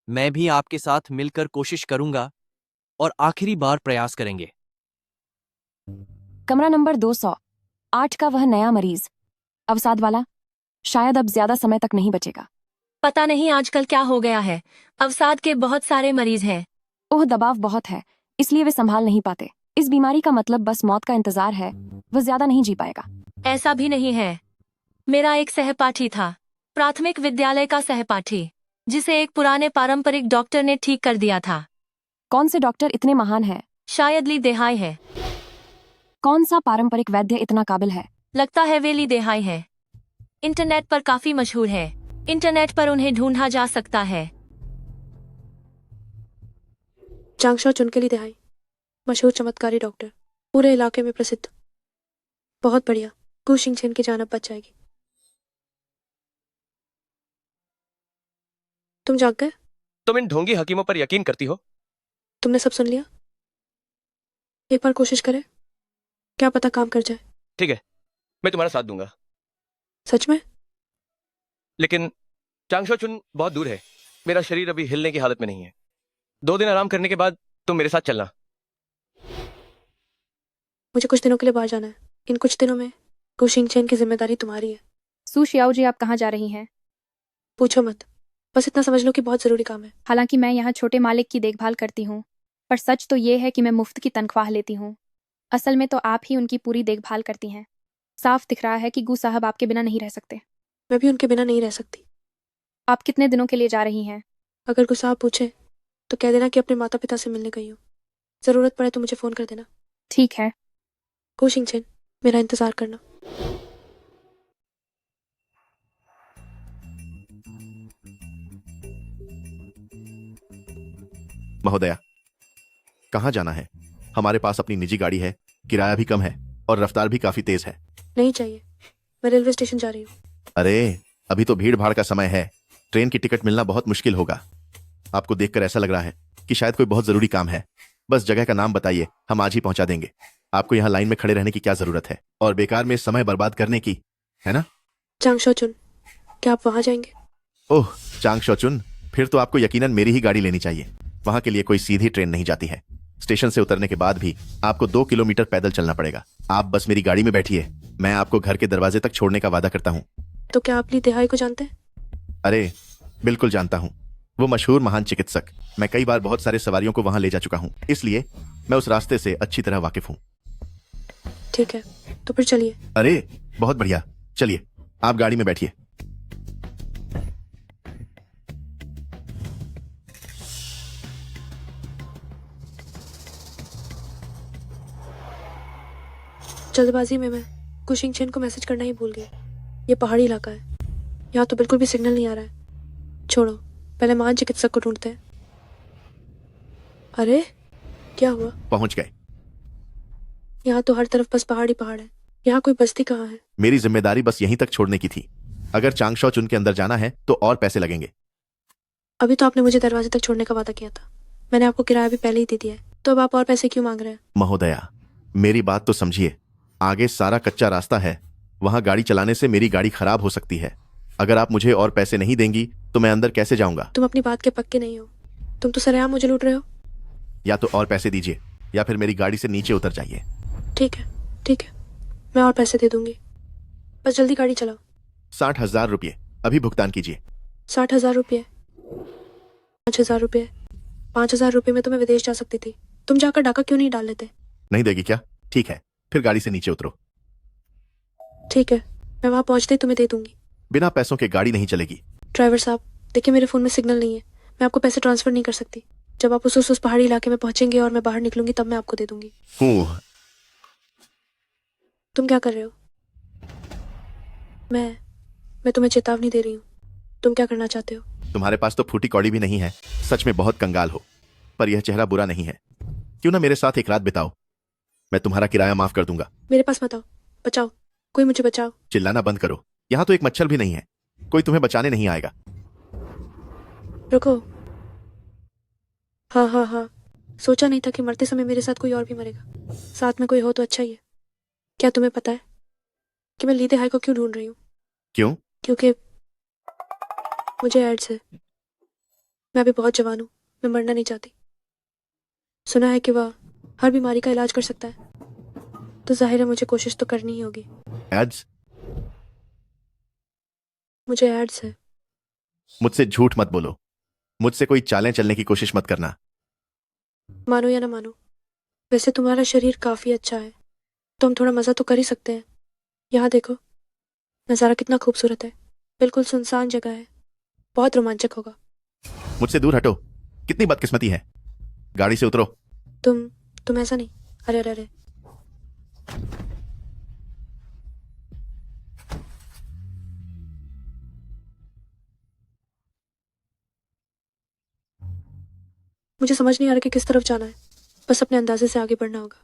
मैं भी आपके साथ मिलकर कोशिश करूंगा और आखिरी बार प्रयास करेंगे। कमरा नंबर 208 का वह नया मरीज, अवसाद वाला, शायद अब ज्यादा समय तक नहीं बचेगा। पता नहीं आजकल क्या हो गया है, अवसाद के बहुत सारे मरीज हैं। ओह, दबाव बहुत है, इसलिए वे संभाल नहीं पाते। इस बीमारी का मतलब बस मौत का इंतजार है, वह ज्यादा नहीं जी पाएगा। ऐसा भी नहीं है। मेरा एक सहपाठी था, प्राथमिक विद्यालय का सहपाठी, जिसे एक पुराने पारंपरिक डॉक्टर ने ठीक कर दिया था। कौन से डॉक्टर इतने महान है? शायद ली देहाई है। कौन सा पारंपरिक वैद्य इतना काबिल है? लगता है वे ली देहाई है। इंटरनेट पर काफी मशहूर है। इंटरनेट पर उन्हें ढूंढा जा सकता है। चांगशो चुन के लिए दिहाई, मशहूर चमत्कारी डॉक्टर, पूरे इलाके में प्रसिद्ध। बहुत बढ़िया, गु शिंगचेन की जान अब बच जाएगी। तुम जाग गए? तुम इन ढोंगी हकीमों पर यकीन करती हो? तुमने सब सुन लिया? एक बार कोशिश करें, क्या पता काम कर जाए। ठीक है, मैं तुम्हारा साथ दूंगा। सच में? लेकिन चांगशो चुन बहुत दूर है। मेरा शरीर अभी हिलने की हालत में नहीं है। 2 दिन आराम करने के बाद तुम मेरे साथ चलना। मुझे कुछ दिनों के लिए बाहर जाना है। इन कुछ दिनों में गु शिंगचेन की जिम्मेदारी तुम्हारी है। सू शियाओ जी, आप कहाँ जा रही हैं? पूछो मत, बस इतना समझ लो कि बहुत जरूरी काम है। हालांकि मैं यहाँ छोटे मालिक की देखभाल करती हूँ, पर सच तो ये है कि मैं मुफ्त की तनख्वाह लेती हूँ। असल में तो आप ही उनकी पूरी देखभाल करती हैं। साफ दिख रहा है कि गु साहब आपके बिना नहीं रह सकते। मैं भी उनके बिना नहीं रह सकती। आप कितने दिनों के लिए जा रही हैं? अगर गु साहब पूछे तो कह देना कि अपने माता पिता से मिलने गई हूँ। जरूरत पड़े तो मुझे फोन कर देना। ठीक है। गु शिंगचेन, मेरा इंतजार करना। महोदया, कहाँ जाना है? हमारे पास अपनी निजी गाड़ी है, किराया भी कम है और रफ्तार भी काफी तेज है। नहीं चाहिए, मैं रेलवे स्टेशन जा रही हूँ। अरे, अभी तो भीड़ भाड़ का समय है, ट्रेन की टिकट मिलना बहुत मुश्किल होगा। आपको देखकर ऐसा लग रहा है कि शायद कोई बहुत जरूरी काम है। बस जगह का नाम बताइए, हम आज ही पहुंचा देंगे। आपको यहाँ लाइन में खड़े रहने की क्या जरूरत है और बेकार में समय बर्बाद करने की, है ना? चांगशो चुन, क्या आप वहां जाएंगे? ओह, चांगशो चुन, फिर तो आपको यकीनन मेरी ही गाड़ी लेनी चाहिए। वहां के लिए कोई सीधी ट्रेन नहीं जाती है। स्टेशन से उतरने के बाद भी आपको 2 किलोमीटर पैदल चलना पड़ेगा। आप बस मेरी गाड़ी में बैठिए, मैं आपको घर के दरवाजे तक छोड़ने का वादा करता हूँ। तो क्या आप ली देहाई को जानते हैं? अरे, बिल्कुल जानता हूँ। वो मशहूर महान चिकित्सक। मैं कई बार बहुत सारे सवारियों को वहां ले जा चुका हूँ, इसलिए मैं उस रास्ते से अच्छी तरह वाकिफ हूँ। ठीक है, तो फिर चलिए। अरे, बहुत बढ़िया, चलिए आप गाड़ी में बैठिए। जल्दबाजी में मैं गु शिंगचेन को मैसेज करना ही भूल गई। ये पहाड़ी इलाका है, यहाँ तो बिल्कुल भी सिग्नल नहीं आ रहा है। छोड़ो, पहले महान चिकित्सक को ढूंढते हैं। अरे, क्या हुआ? पहुंच गए। यहाँ तो हर तरफ बस पहाड़ ही पहाड़ है। यहाँ कोई बस्ती कहाँ है? मेरी जिम्मेदारी बस यहीं तक छोड़ने की थी। अगर चांगशो चुन के अंदर जाना है तो और पैसे लगेंगे। अभी तो आपने मुझे दरवाजे तक छोड़ने का वादा किया था। मैंने आपको किराया भी पहले ही दे दिया है, तो अब आप और पैसे क्यों मांग रहे हैं? महोदया, मेरी बात तो समझिए। आगे सारा कच्चा रास्ता है, वहां गाड़ी चलाने से मेरी गाड़ी खराब हो सकती है। अगर आप मुझे और पैसे नहीं देंगी तो मैं अंदर कैसे जाऊंगा? तुम अपनी बात के पक्के नहीं हो। तुम तो सरेआम मुझे लूट रहे हो। या तो और पैसे दीजिए या फिर मेरी गाड़ी से नीचे उतर जाइए। ठीक है, ठीक है, मैं और पैसे दे दूंगी, बस जल्दी गाड़ी चलाओ। 60,000 रुपये अभी भुगतान कीजिए। 60,000 रुपये? 5,000 रुपये? 5,000 रुपये में तो मैं विदेश जा सकती थी। तुम जाकर डाका क्यों नहीं डाल लेते? नहीं देगी क्या? ठीक है, फिर गाड़ी से नीचे उतरो। ठीक है, मैं वहां पहुंचते ही तुम्हें दे दूंगी। बिना पैसों के गाड़ी नहीं चलेगी। ड्राइवर साहब, देखिए मेरे फोन में सिग्नल नहीं है, मैं आपको पैसे ट्रांसफर नहीं कर सकती। जब आप उस पहाड़ी इलाके में पहुंचेंगे और मैं बाहर निकलूंगी तब मैं आपको दे दूंगी। तुम क्या कर रहे हो? मैं तुम्हें चेतावनी दे रही हूँ। तुम क्या करना चाहते हो? तुम्हारे पास तो फूटी कौड़ी भी नहीं है, सच में बहुत कंगाल हो। पर यह चेहरा बुरा नहीं है। क्यों ना मेरे साथ एक रात बिताओ, मैं तुम्हारा किराया माफ कर दूंगा। मेरे पास मत आओ, बचाओ, कोई मुझे बचाओ। चिल्लाना बंद करो, यहाँ तो एक मच्छर भी नहीं है। कोई तुम्हें बचाने नहीं आएगा। रुको। हाँ हाँ हाँ, सोचा नहीं था कि मरते समय मेरे साथ कोई और भी मरेगा। साथ में कोई हो तो अच्छा ही है। क्या तुम्हें पता है कि मैं लीदे हाई को क्यों ढूंढ रही हूँ? क्यों? क्योंकि मुझे एड्स है। मैं अभी बहुत जवान हूँ, मैं मरना नहीं चाहती। सुना है कि वह हर बीमारी का इलाज कर सकता है, तो जाहिर है मुझे कोशिश तो करनी ही होगी। एड्स? मुझे एड्स है। मुझसे झूठ मत बोलो। मुझसे कोई चालें चलने की कोशिश मत करना। मानो या ना मानो, वैसे तुम्हारा शरीर काफी अच्छा है, तो हम थोड़ा मजा तो कर ही सकते हैं। यहाँ देखो, नज़ारा कितना खूबसूरत है। बिल्कुल सुनसान जगह है, बहुत रोमांचक होगा। मुझसे दूर हटो। कितनी बदकिस्मती है। गाड़ी से उतरो। तुम ऐसा नहीं। अरे अरे अरे, मुझे समझ नहीं आ रहा कि किस तरफ जाना है। बस अपने अंदाजे से आगे बढ़ना होगा।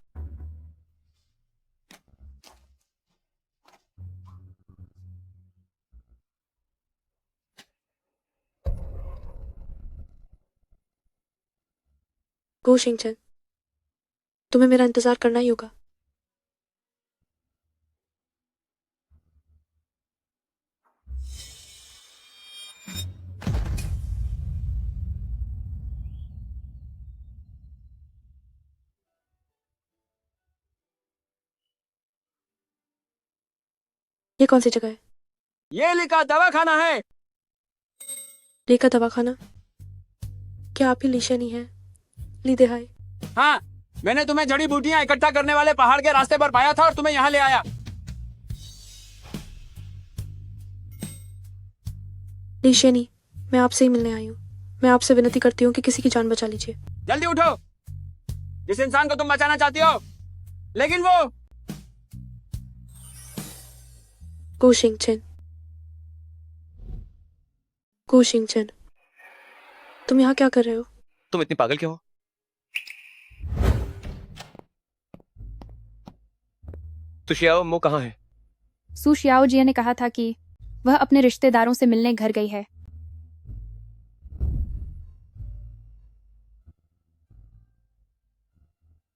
गो शिंगचन, तुम्हें मेरा इंतजार करना ही होगा। ये कौन सी जगह है? ये लिखा दवाखाना है। लीका दवाखाना? क्या आप ही लीशनी है? लीदे हाय। हाँ, मैंने तुम्हें जड़ी बूटियां इकट्ठा करने वाले पहाड़ के रास्ते पर पाया था और तुम्हें यहाँ ले आया। लीशनी, मैं आपसे ही मिलने आई हूँ। मैं आपसे विनती करती हूँ कि किसी की जान बचा लीजिए। जल्दी उठो। जिस इंसान को तुम बचाना चाहती हो, लेकिन वो गो शिंगचन, गो शिंगचन, तुम यहाँ क्या कर रहे हो? तुम इतनी पागल क्यों हो? तो शियाओ मो कहाँ है? सू शियाओ जिया ने कहा था कि वह अपने रिश्तेदारों से मिलने घर गई है।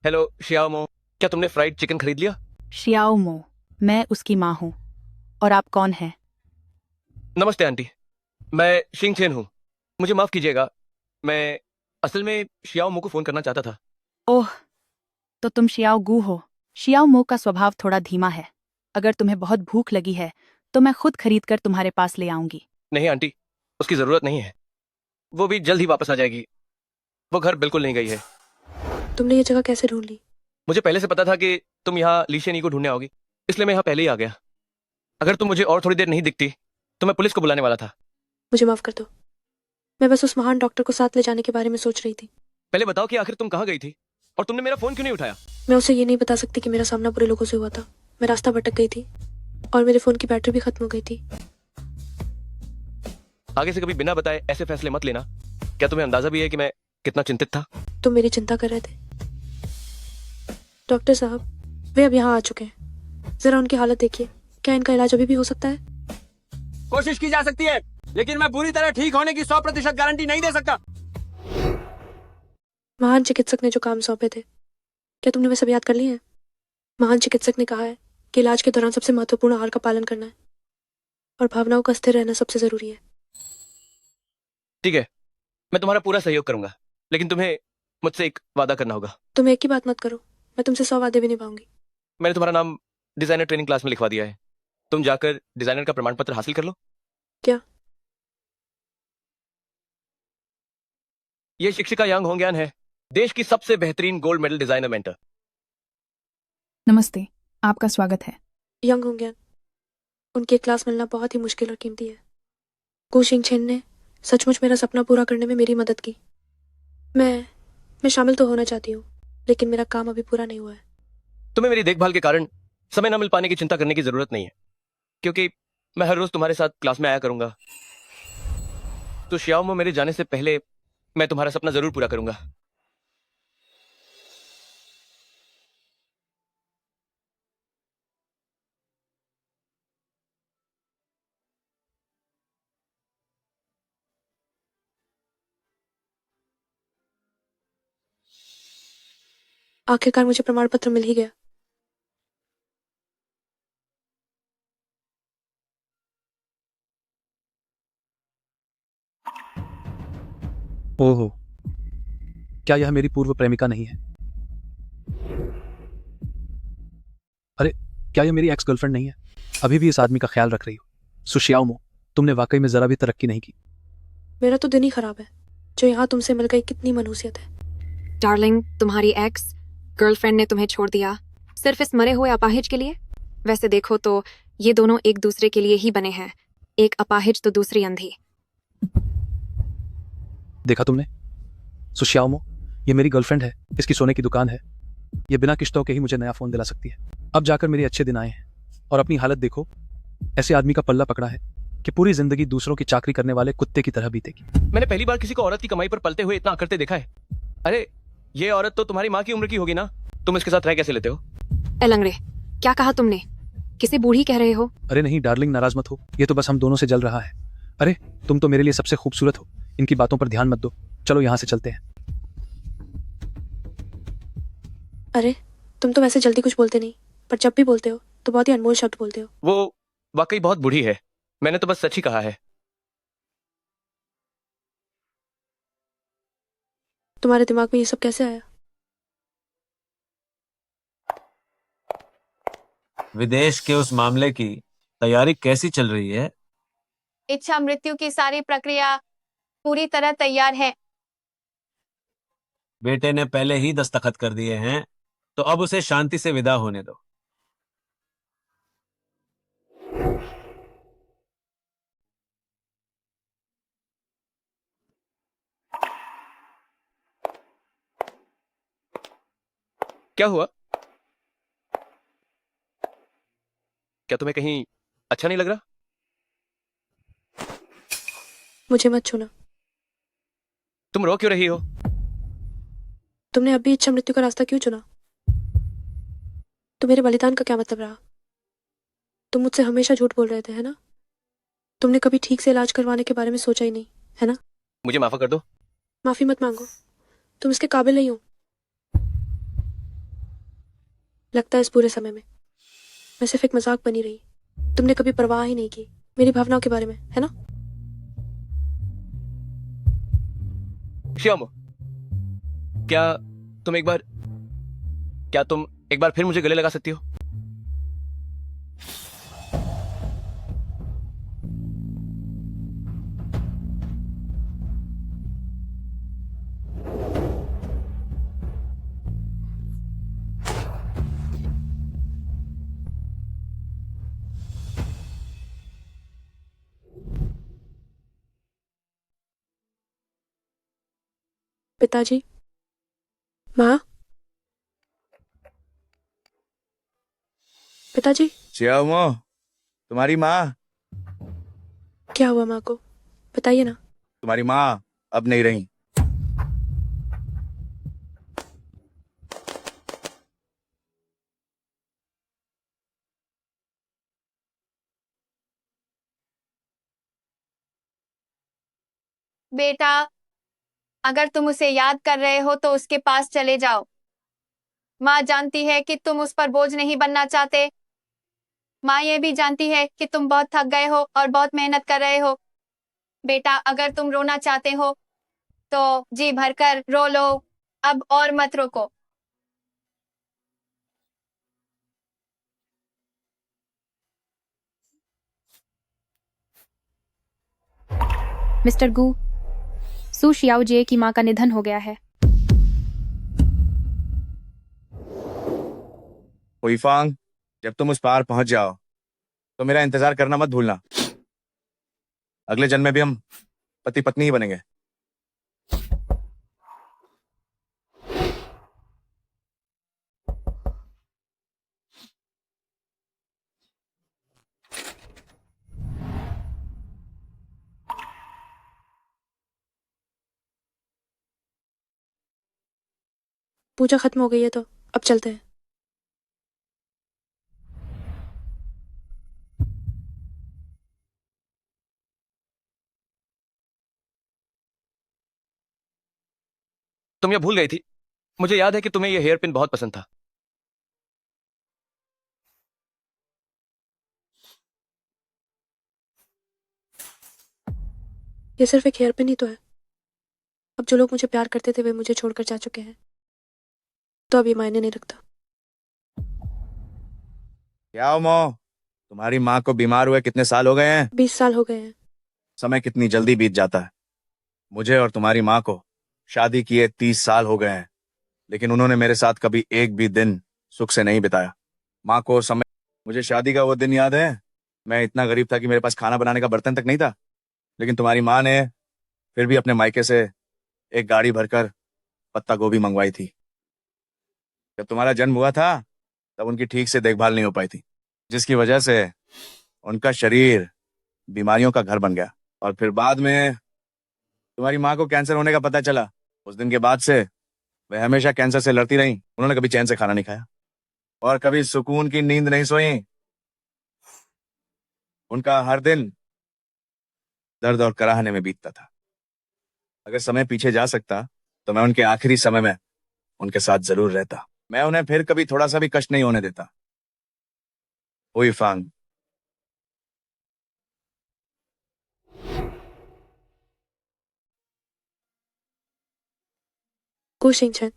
हेलो शियाओ मो, क्या तुमने फ्राइड चिकन खरीद लिया? शियाओ मो, मैं उसकी माँ हूँ। और आप कौन हैं? नमस्ते आंटी, मैं शिंग चेन हूँ। मुझे माफ कीजिएगा, मैं असल में शियाओ मो को फोन करना चाहता था। ओह, तो तुम शियाओ गू हो। शियाओ मो का स्वभाव थोड़ा धीमा है। अगर तुम्हें बहुत भूख लगी है तो मैं खुद खरीद कर तुम्हारे पास ले आऊंगी। नहीं आंटी, उसकी जरूरत नहीं है। वो भी जल्द ही वापस आ जाएगी। वो घर बिल्कुल नहीं गई है। तुमने ये जगह कैसे ढूंढ ली? मुझे पहले से पता था कि तुम यहाँ लीशेनी को ढूंढने आओगी, इसलिए मैं यहाँ पहले ही आ गया। अगर तुम मुझे और थोड़ी देर नहीं दिखती तो मैं पुलिस को बुलाने वाला था। मुझे माफ कर दो, मैं बस उस महान डॉक्टर को साथ ले जाने के बारे में सोच रही थी। पहले बताओ कि आखिर तुम कहाँ गई थी और तुमने मेरा फोन क्यों नहीं उठाया? मैं उसे ये नहीं बता सकती कि मेरा सामना बुरे लोगों से हुआ था। मैं रास्ता भटक गई थी और मेरे फोन की बैटरी भी खत्म हो गई थी। आगे से कभी बिना बताए ऐसे फैसले मत लेना। क्या तुम्हें अंदाजा भी है कि मैं कितना चिंतित था? तुम मेरी चिंता कर रहे थे। डॉक्टर साहब, वे अब यहाँ आ चुके हैं। जरा उनकी हालत देखिए। क्या इनका इलाज अभी भी हो सकता है? कोशिश की जा सकती है, लेकिन मैं पूरी तरह ठीक होने की 100% गारंटी नहीं दे सकता। महान चिकित्सक ने जो काम सौंपे थे, क्या तुमने वे सब याद कर लिए हैं? महान चिकित्सक ने कहा है कि इलाज के दौरान सबसे महत्वपूर्ण आहार का पालन करना है और भावनाओं का स्थिर रहना सबसे जरूरी है। ठीक है, मैं तुम्हारा पूरा सहयोग करूंगा, लेकिन तुम्हें मुझसे एक वादा करना होगा। तुम एक ही बात मत करो, मैं तुमसे 100 वादे भी निभाऊंगी। मैंने तुम्हारा नाम डिजाइनर ट्रेनिंग क्लास में लिखवा दिया है। तुम जाकर डिजाइनर का प्रमाण पत्र हासिल कर लो। क्या? ये शिक्षिका यांग होंग्यान है, देश की सबसे बेहतरीन गोल्ड मेडल डिजाइनर मेंटर। नमस्ते, आपका स्वागत है। यंग होंगे, उनकी एक क्लास मिलना बहुत ही मुश्किल और कीमती है। गो शिंगचेन ने सचमुच मेरा सपना पूरा करने में मेरी मदद की। मैं शामिल तो होना चाहती हूँ, लेकिन मेरा काम अभी पूरा नहीं हुआ है। तुम्हें मेरी देखभाल के कारण समय न मिल पाने की चिंता करने की जरूरत नहीं है, क्योंकि मैं हर रोज तुम्हारे साथ क्लास में आया करूंगा। तो श्याओमो मेरे जाने से पहले मैं तुम्हारा सपना जरूर पूरा करूंगा। आखिरकार मुझे प्रमाण पत्र मिल ही गया। ओहो, क्या यह मेरी पूर्व प्रेमिका नहीं है? अरे, क्या यह मेरी एक्स गर्लफ्रेंड नहीं है? अभी भी इस आदमी का ख्याल रख रही हो? सुशियाओमो, तुमने वाकई में जरा भी तरक्की नहीं की। मेरा तो दिन ही खराब है। जो यहाँ तुमसे मिल गई, कितनी मनहूसियत है। डार्लिंग, तुम्हारी एक्स गर्लफ्रेंड ने तुम्हें छोड़ दिया सिर्फ इस मरे हुए अपाहिज के लिए? वैसे देखो तो ये दोनों एक दूसरे के लिए ही बने हैं, एक अपाहिज तो दूसरी अंधी। देखा तुमने? सुशियाओमो, ये मेरी गर्लफ्रेंड है, इसकी सोने की दुकान है। ये बिना किश्तों के ही मुझे नया फोन दिला सकती है। अब जाकर मेरे अच्छे दिन आए हैं। और अपनी हालत देखो, ऐसे आदमी का पल्ला पकड़ा है कि पूरी जिंदगी दूसरों की चाकरी करने वाले कुत्ते की तरह बीतेगी। मैंने पहली बार किसी को औरत की कमाई पर पलते हुए इतना अकड़ते देखा है। अरे, ये औरत तो तुम्हारी माँ की उम्र की होगी ना? तुम इसके साथ रह कैसे लेते हो? ए लंगड़े, क्या कहा तुमने? किसे बूढ़ी कह रहे हो? अरे नहीं डार्लिंग, नाराज मत हो, ये तो बस हम दोनों से जल रहा है। अरे, तुम तो मेरे लिए सबसे खूबसूरत हो, इनकी बातों पर ध्यान मत दो। चलो यहाँ से चलते हैं। अरे, तुम तो वैसे जल्दी कुछ बोलते नहीं, पर जब भी बोलते हो तो बहुत ही अनमोल शब्द बोलते हो। वो वाकई बहुत बूढ़ी है। मैंने तो बस सच ही कहा है। तुम्हारे दिमाग में ये सब कैसे आया? विदेश के उस मामले की तैयारी कैसी चल रही है? इच्छा मृत्यु की सारी प्रक्रिया पूरी तरह तैयार है। बेटे ने पहले ही दस्तखत कर दिए हैं, तो अब उसे शांति से विदा होने दो। क्या हुआ? क्या तुम्हें कहीं अच्छा नहीं लग रहा? मुझे मत छूना। तुम रो क्यों रही हो? तुमने अभी इच्छा मृत्यु का रास्ता क्यों चुना? तो मेरे बलिदान का क्या मतलब रहा? तुम मुझसे हमेशा झूठ बोल रहे थे, है ना? तुमने कभी ठीक से इलाज करवाने के बारे में सोचा ही नहीं, है ना? मुझे माफ कर दो। माफी मत मांगो, तुम इसके काबिल नहीं हो। लगता है इस पूरे समय में मैं सिर्फ एक मजाक बनी रही। तुमने कभी परवाह ही नहीं की मेरी भावनाओं के बारे में, है ना? श्याम, क्या तुम एक बार फिर मुझे गले लगा सकती हो? पिताजी, माँ, पिताजी। श्यामो, तुम्हारी माँ। क्या हुआ माँ को? बताइए ना। तुम्हारी माँ अब नहीं रही। बेटा, अगर तुम उसे याद कर रहे हो तो उसके पास चले जाओ। माँ जानती है कि तुम उस पर बोझ नहीं बनना चाहते। माँ ये भी जानती है कि तुम बहुत थक गए हो और बहुत मेहनत कर रहे हो। बेटा, अगर तुम रोना चाहते हो तो जी भरकर रो लो, अब और मत रोको। मिस्टर गू, सू शियाओ जे की माँ का निधन हो गया है। हुईफांग, जब तुम उस पार पहुंच जाओ तो मेरा इंतजार करना मत भूलना। अगले जन्म में भी हम पति पत्नी ही बनेंगे। पूजा खत्म हो गई है तो अब चलते हैं। तुम यह भूल गई थी। मुझे याद है कि तुम्हें यह हेयर पिन बहुत पसंद था। ये सिर्फ एक हेयर पिन ही तो है। अब जो लोग मुझे प्यार करते थे वे मुझे छोड़कर जा चुके हैं, तो अब ये मायने नहीं रखता। क्या हो मो, तुम्हारी माँ को बीमार हुए कितने साल हो गए हैं? 20 साल हो गए हैं। समय कितनी जल्दी बीत जाता है। मुझे और तुम्हारी माँ को शादी किए 30 साल हो गए हैं, लेकिन उन्होंने मेरे साथ कभी एक भी दिन सुख से नहीं बिताया। माँ को समय, मुझे शादी का वो दिन याद है, मैं इतना गरीब था कि मेरे पास खाना बनाने का बर्तन तक नहीं था, लेकिन तुम्हारी माँ ने फिर भी अपने मायके से एक गाड़ी भरकर पत्ता गोभी मंगवाई थी। जब तुम्हारा जन्म हुआ था तब उनकी ठीक से देखभाल नहीं हो पाई थी, जिसकी वजह से उनका शरीर बीमारियों का घर बन गया। और फिर बाद में तुम्हारी माँ को कैंसर होने का पता चला। उस दिन के बाद से वह हमेशा कैंसर से लड़ती रही। उन्होंने कभी चैन से खाना नहीं खाया और कभी सुकून की नींद नहीं सोई। उनका हर दिन दर्द और कराहने में बीतता था। अगर समय पीछे जा सकता तो मैं उनके आखिरी समय में उनके साथ जरूर रहता। मैं उन्हें फिर कभी थोड़ा सा भी कष्ट नहीं होने देता। हुई फांग। गु शिंगचन,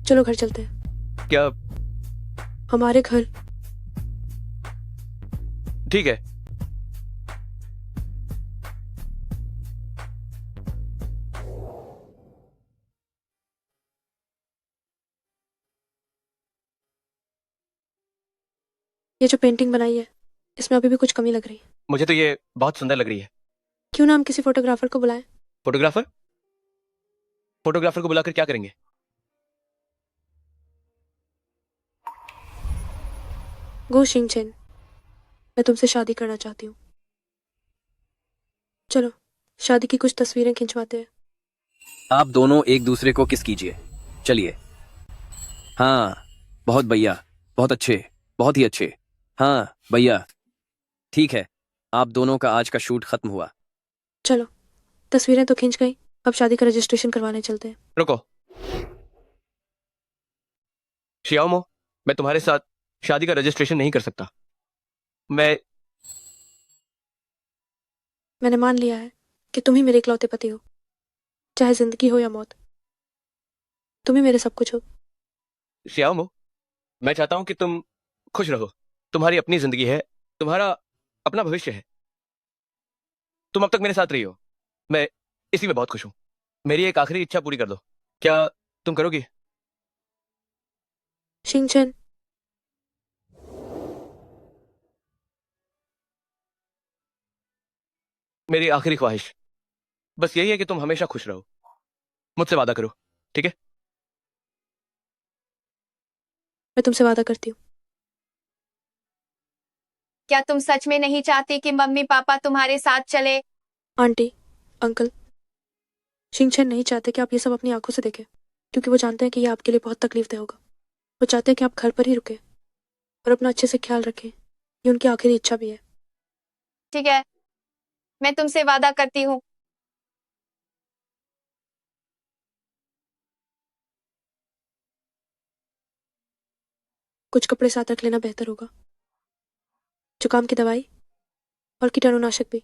चलो घर चलते हैं। क्या? हमारे घर। ठीक है। ये जो पेंटिंग बनाई है इसमें अभी भी कुछ कमी लग रही है। मुझे तो ये बहुत सुंदर लग रही है। क्यों ना हम किसी फोटोग्राफर को बुलाएं? फोटोग्राफर? फोटोग्राफर को बुलाकर क्या करेंगे? गु शिंगचन, मैं तुमसे शादी करना चाहती हूँ। चलो शादी की कुछ तस्वीरें खिंचवाते हैं। आप दोनों एक दूसरे को किस कीजिए। चलिए। हाँ, बहुत बढ़िया, बहुत अच्छे, बहुत ही अच्छे। हाँ भैया, ठीक है, आप दोनों का आज का शूट खत्म हुआ। चलो तस्वीरें तो खिंच गई, अब शादी का रजिस्ट्रेशन करवाने चलते हैं। रुको शियाओमो, मैं तुम्हारे साथ शादी का रजिस्ट्रेशन नहीं कर सकता। मैंने मान लिया है कि तुम ही मेरे इकलौते पति हो, चाहे जिंदगी हो या मौत, तुम ही मेरे सब कुछ हो। शियाओमो, मैं चाहता हूं कि तुम खुश रहो। तुम्हारी अपनी जिंदगी है, तुम्हारा अपना भविष्य है। तुम अब तक मेरे साथ रही हो, मैं इसी में बहुत खुश हूं। मेरी एक आखिरी इच्छा पूरी कर दो। क्या तुम करोगी? शिंगचन, मेरी आखिरी ख्वाहिश बस यही है कि तुम हमेशा खुश रहो। मुझसे वादा करो, ठीक है? मैं तुमसे वादा करती हूँ। क्या तुम सच में नहीं चाहती कि मम्मी पापा तुम्हारे साथ चले? आंटी, अंकल, शिंगचन नहीं चाहते कि आप ये सब अपनी आंखों से देखें, क्योंकि वो जानते हैं कि ये आपके लिए बहुत तकलीफदेह होगा। वो चाहते हैं कि आप घर पर ही रुके और अपना अच्छे से ख्याल रखें। ये उनकी आखिरी इच्छा भी है। ठीक है, मैं तुमसे वादा करती हूँ। कुछ कपड़े साथ रख लेना बेहतर होगा, जुकाम की दवाई और कीटाणुनाशक भी।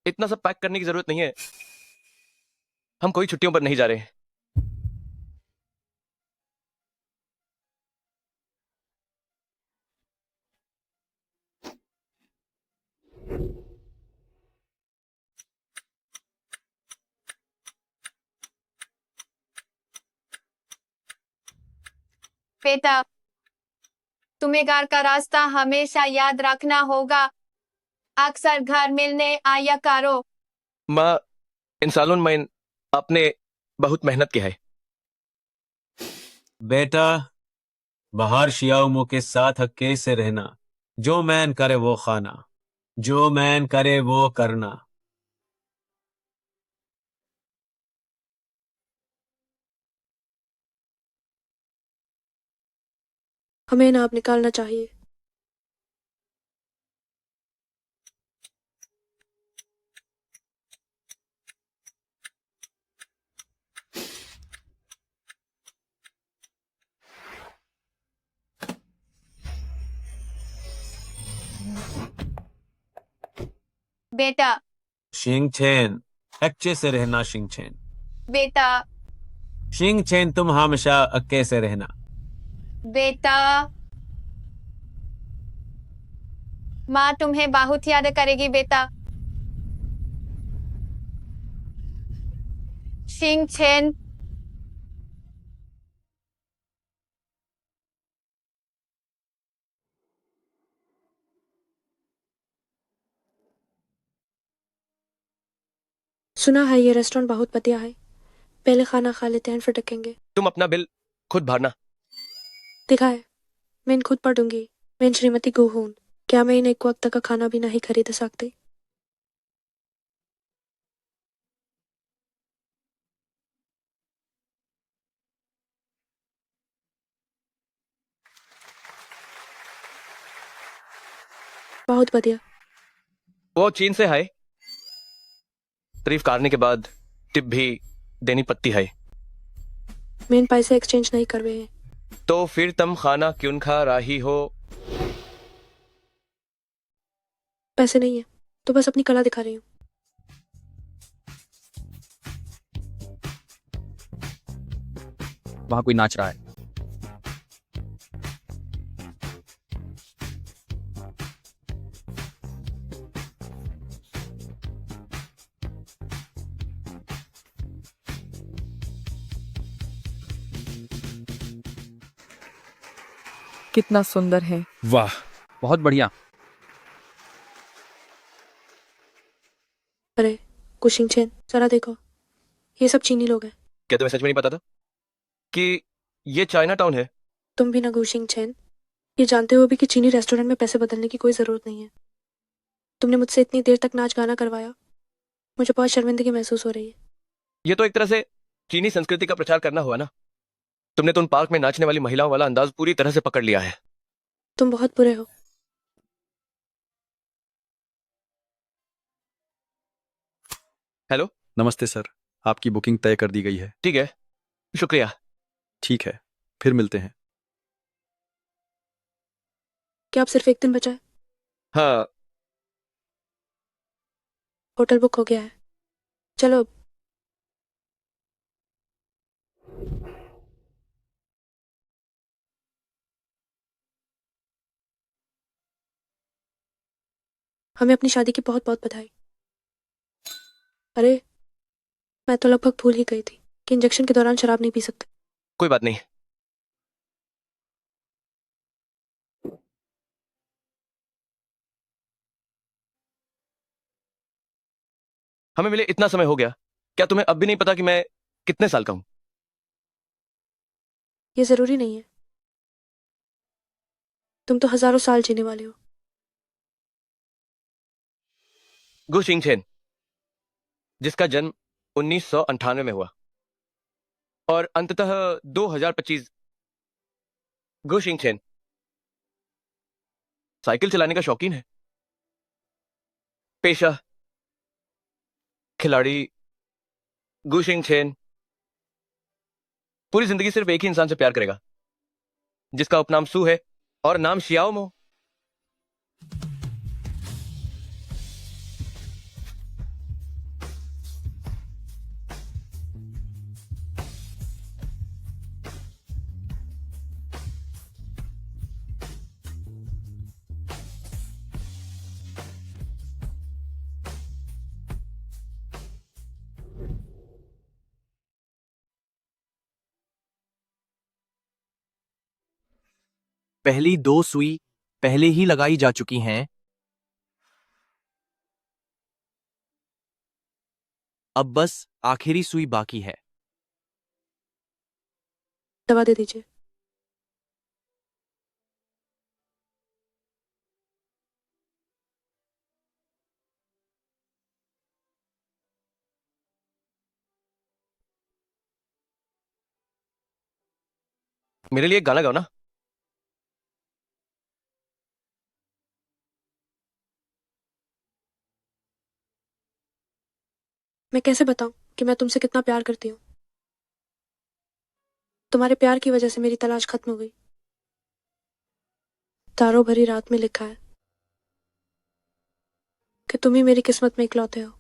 इतना सब पैक करने की जरूरत नहीं है। हम कोई छुट्टियों पर नहीं जा रहे हैं। बेटा, तुम्हें घर का रास्ता हमेशा याद रखना होगा। अक्सर घर मिलने आया करो। माँ, इन सालों में आपने बहुत मेहनत की है। बेटा, बाहर शियाओमो के साथ हक्के से रहना। जो मैन करे वो खाना, जो मैन करे वो करना। हमें नाप निकालना चाहिए। बेटा, शिंग चेन, अच्छे से रहना शिंग चेन। बेटा, शिंग चेन, तुम हमेशा अक्के से रहना। बेटा, माँ तुम्हें बहुत याद करेगी बेटा। शिंग चेन। सुना है ये रेस्टोरेंट बहुत बढ़िया है। पहले खाना खा लेते हैं फिर रखेंगे। तुम अपना बिल खुद भरना। देखा है, मैं इन खुद पढ़ दूंगी। मैं श्रीमती गु हूं। क्या मैं इन एक वक्त का खाना भी नहीं खरीद सकती? बहुत बढ़िया। वो चीन से है। तारीफ करने के बाद टिप भी देनी पड़ती है। मैं इन पैसे एक्सचेंज नहीं कर रहे हैं। तो फिर तुम खाना क्यों खा रही हो? पैसे नहीं है तो बस अपनी कला दिखा रही हूँ। वहां कोई नाच रहा है। कितना सुंदर है। वाह, बहुत बढ़िया। अरे कुशिंग चेन, जरा देखो, ये सब चीनी लोग हैं। क्या तुम्हें सच में नहीं पता था कि ये चाइना टाउन है? तुम भी ना गुशिंग चेन, ये जानते हो भी कि चीनी रेस्टोरेंट में पैसे बदलने की कोई जरूरत नहीं है। तुमने मुझसे इतनी देर तक नाच गाना करवाया, मुझे बहुत शर्मिंदगी महसूस हो रही है। ये तो एक तरह से चीनी संस्कृति का प्रचार करना हुआ ना। तुमने तो उन पार्क में नाचने वाली महिलाओं वाला अंदाज पूरी तरह से पकड़ लिया है। तुम बहुत बुरे हो। हेलो। नमस्ते सर, आपकी बुकिंग तय कर दी गई है। ठीक है, शुक्रिया। ठीक है, फिर मिलते हैं। क्या अब सिर्फ एक दिन बचा है? हाँ। होटल बुक हो गया है, चलो। हमें अपनी शादी की बहुत बहुत बधाई। अरे मैं तो लगभग भूल ही गई थी कि इंजेक्शन के दौरान शराब नहीं पी सकते। कोई बात नहीं। हमें मिले इतना समय हो गया, क्या तुम्हें अब भी नहीं पता कि मैं कितने साल का हूं? ये जरूरी नहीं है। तुम तो हजारों साल जीने वाले हो। गु शिंगचेन, जिसका जन्म 1998 में हुआ और अंततः 2025। गु शिंगचेन साइकिल चलाने का शौकीन है। पेशा खिलाड़ी। गु शिंगचेन पूरी जिंदगी सिर्फ एक ही इंसान से प्यार करेगा, जिसका उपनाम सू है और नाम शियाओ मो। पहली 2 सुई पहले ही लगाई जा चुकी हैं। अब बस आखिरी सुई बाकी है। दवा दे दीजिए। मेरे लिए एक गाना गाओ ना। मैं कैसे बताऊं कि मैं तुमसे कितना प्यार करती हूँ। तुम्हारे प्यार की वजह से मेरी तलाश खत्म हो गई। तारों भरी रात में लिखा है कि तुम ही मेरी किस्मत में इकलौते हो।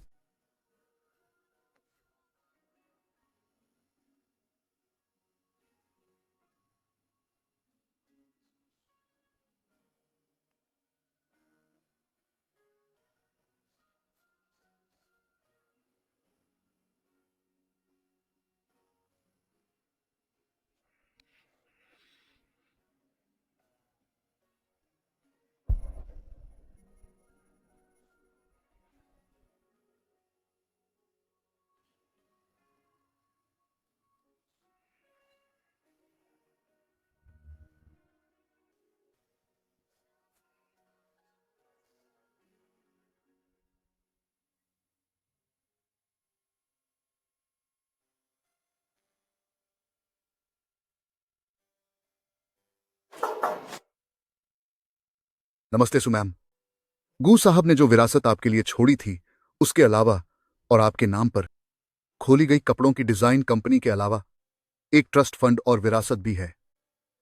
नमस्ते सुमैम। गू साहब ने जो विरासत आपके लिए छोड़ी थी उसके अलावा और आपके नाम पर खोली गई कपड़ों की डिजाइन कंपनी के अलावा एक ट्रस्ट फंड और विरासत भी है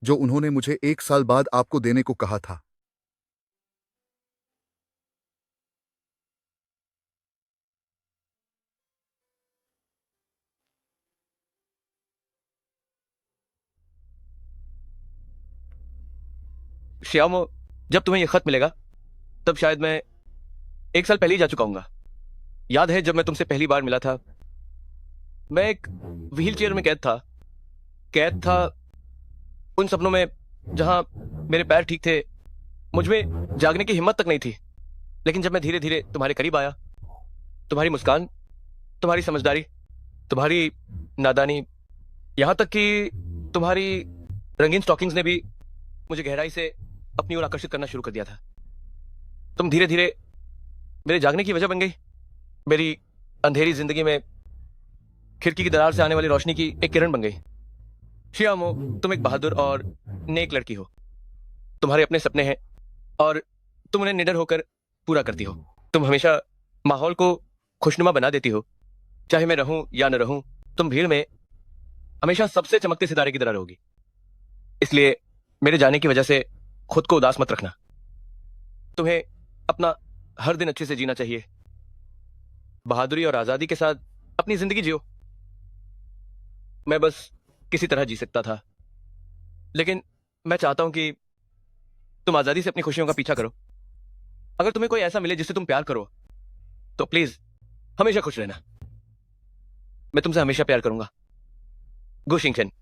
जो उन्होंने मुझे 1 साल बाद आपको देने को कहा था। श्याम, जब तुम्हें यह खत मिलेगा तब शायद मैं 1 साल पहले ही जा चुका हूंगा। याद है जब मैं तुमसे पहली बार मिला था, मैं एक व्हील चेयर में कैद था उन सपनों में जहां मेरे पैर ठीक थे, मुझमें जागने की हिम्मत तक नहीं थी। लेकिन जब मैं धीरे धीरे तुम्हारे करीब आया, तुम्हारी मुस्कान, तुम्हारी समझदारी, तुम्हारी नादानी, यहां तक कि तुम्हारी रंगीन स्टॉकिंग्स ने भी मुझे गहराई से अपनी ओर आकर्षित करना शुरू कर दिया था। तुम धीरे धीरे मेरे जागने की वजह बन गई, मेरी अंधेरी जिंदगी में खिड़की की दरार से आने वाली रोशनी की एक किरण बन गई। श्यामो, तुम एक बहादुर और नेक लड़की हो। तुम्हारे अपने सपने हैं और तुम उन्हें निडर होकर पूरा करती हो। तुम हमेशा माहौल को खुशनुमा बना देती हो। चाहे मैं रहूं या न रहूं, तुम भीड़ में हमेशा सबसे चमकते सितारे की तरह रहोगी। इसलिए मेरे जाने की वजह से खुद को उदास मत रखना। तुम्हें अपना हर दिन अच्छे से जीना चाहिए। बहादुरी और आजादी के साथ अपनी जिंदगी जियो। मैं बस किसी तरह जी सकता था, लेकिन मैं चाहता हूं कि तुम आजादी से अपनी खुशियों का पीछा करो। अगर तुम्हें कोई ऐसा मिले जिससे तुम प्यार करो, तो प्लीज हमेशा खुश रहना। मैं तुमसे हमेशा प्यार करूंगा। गु शिंगचेन।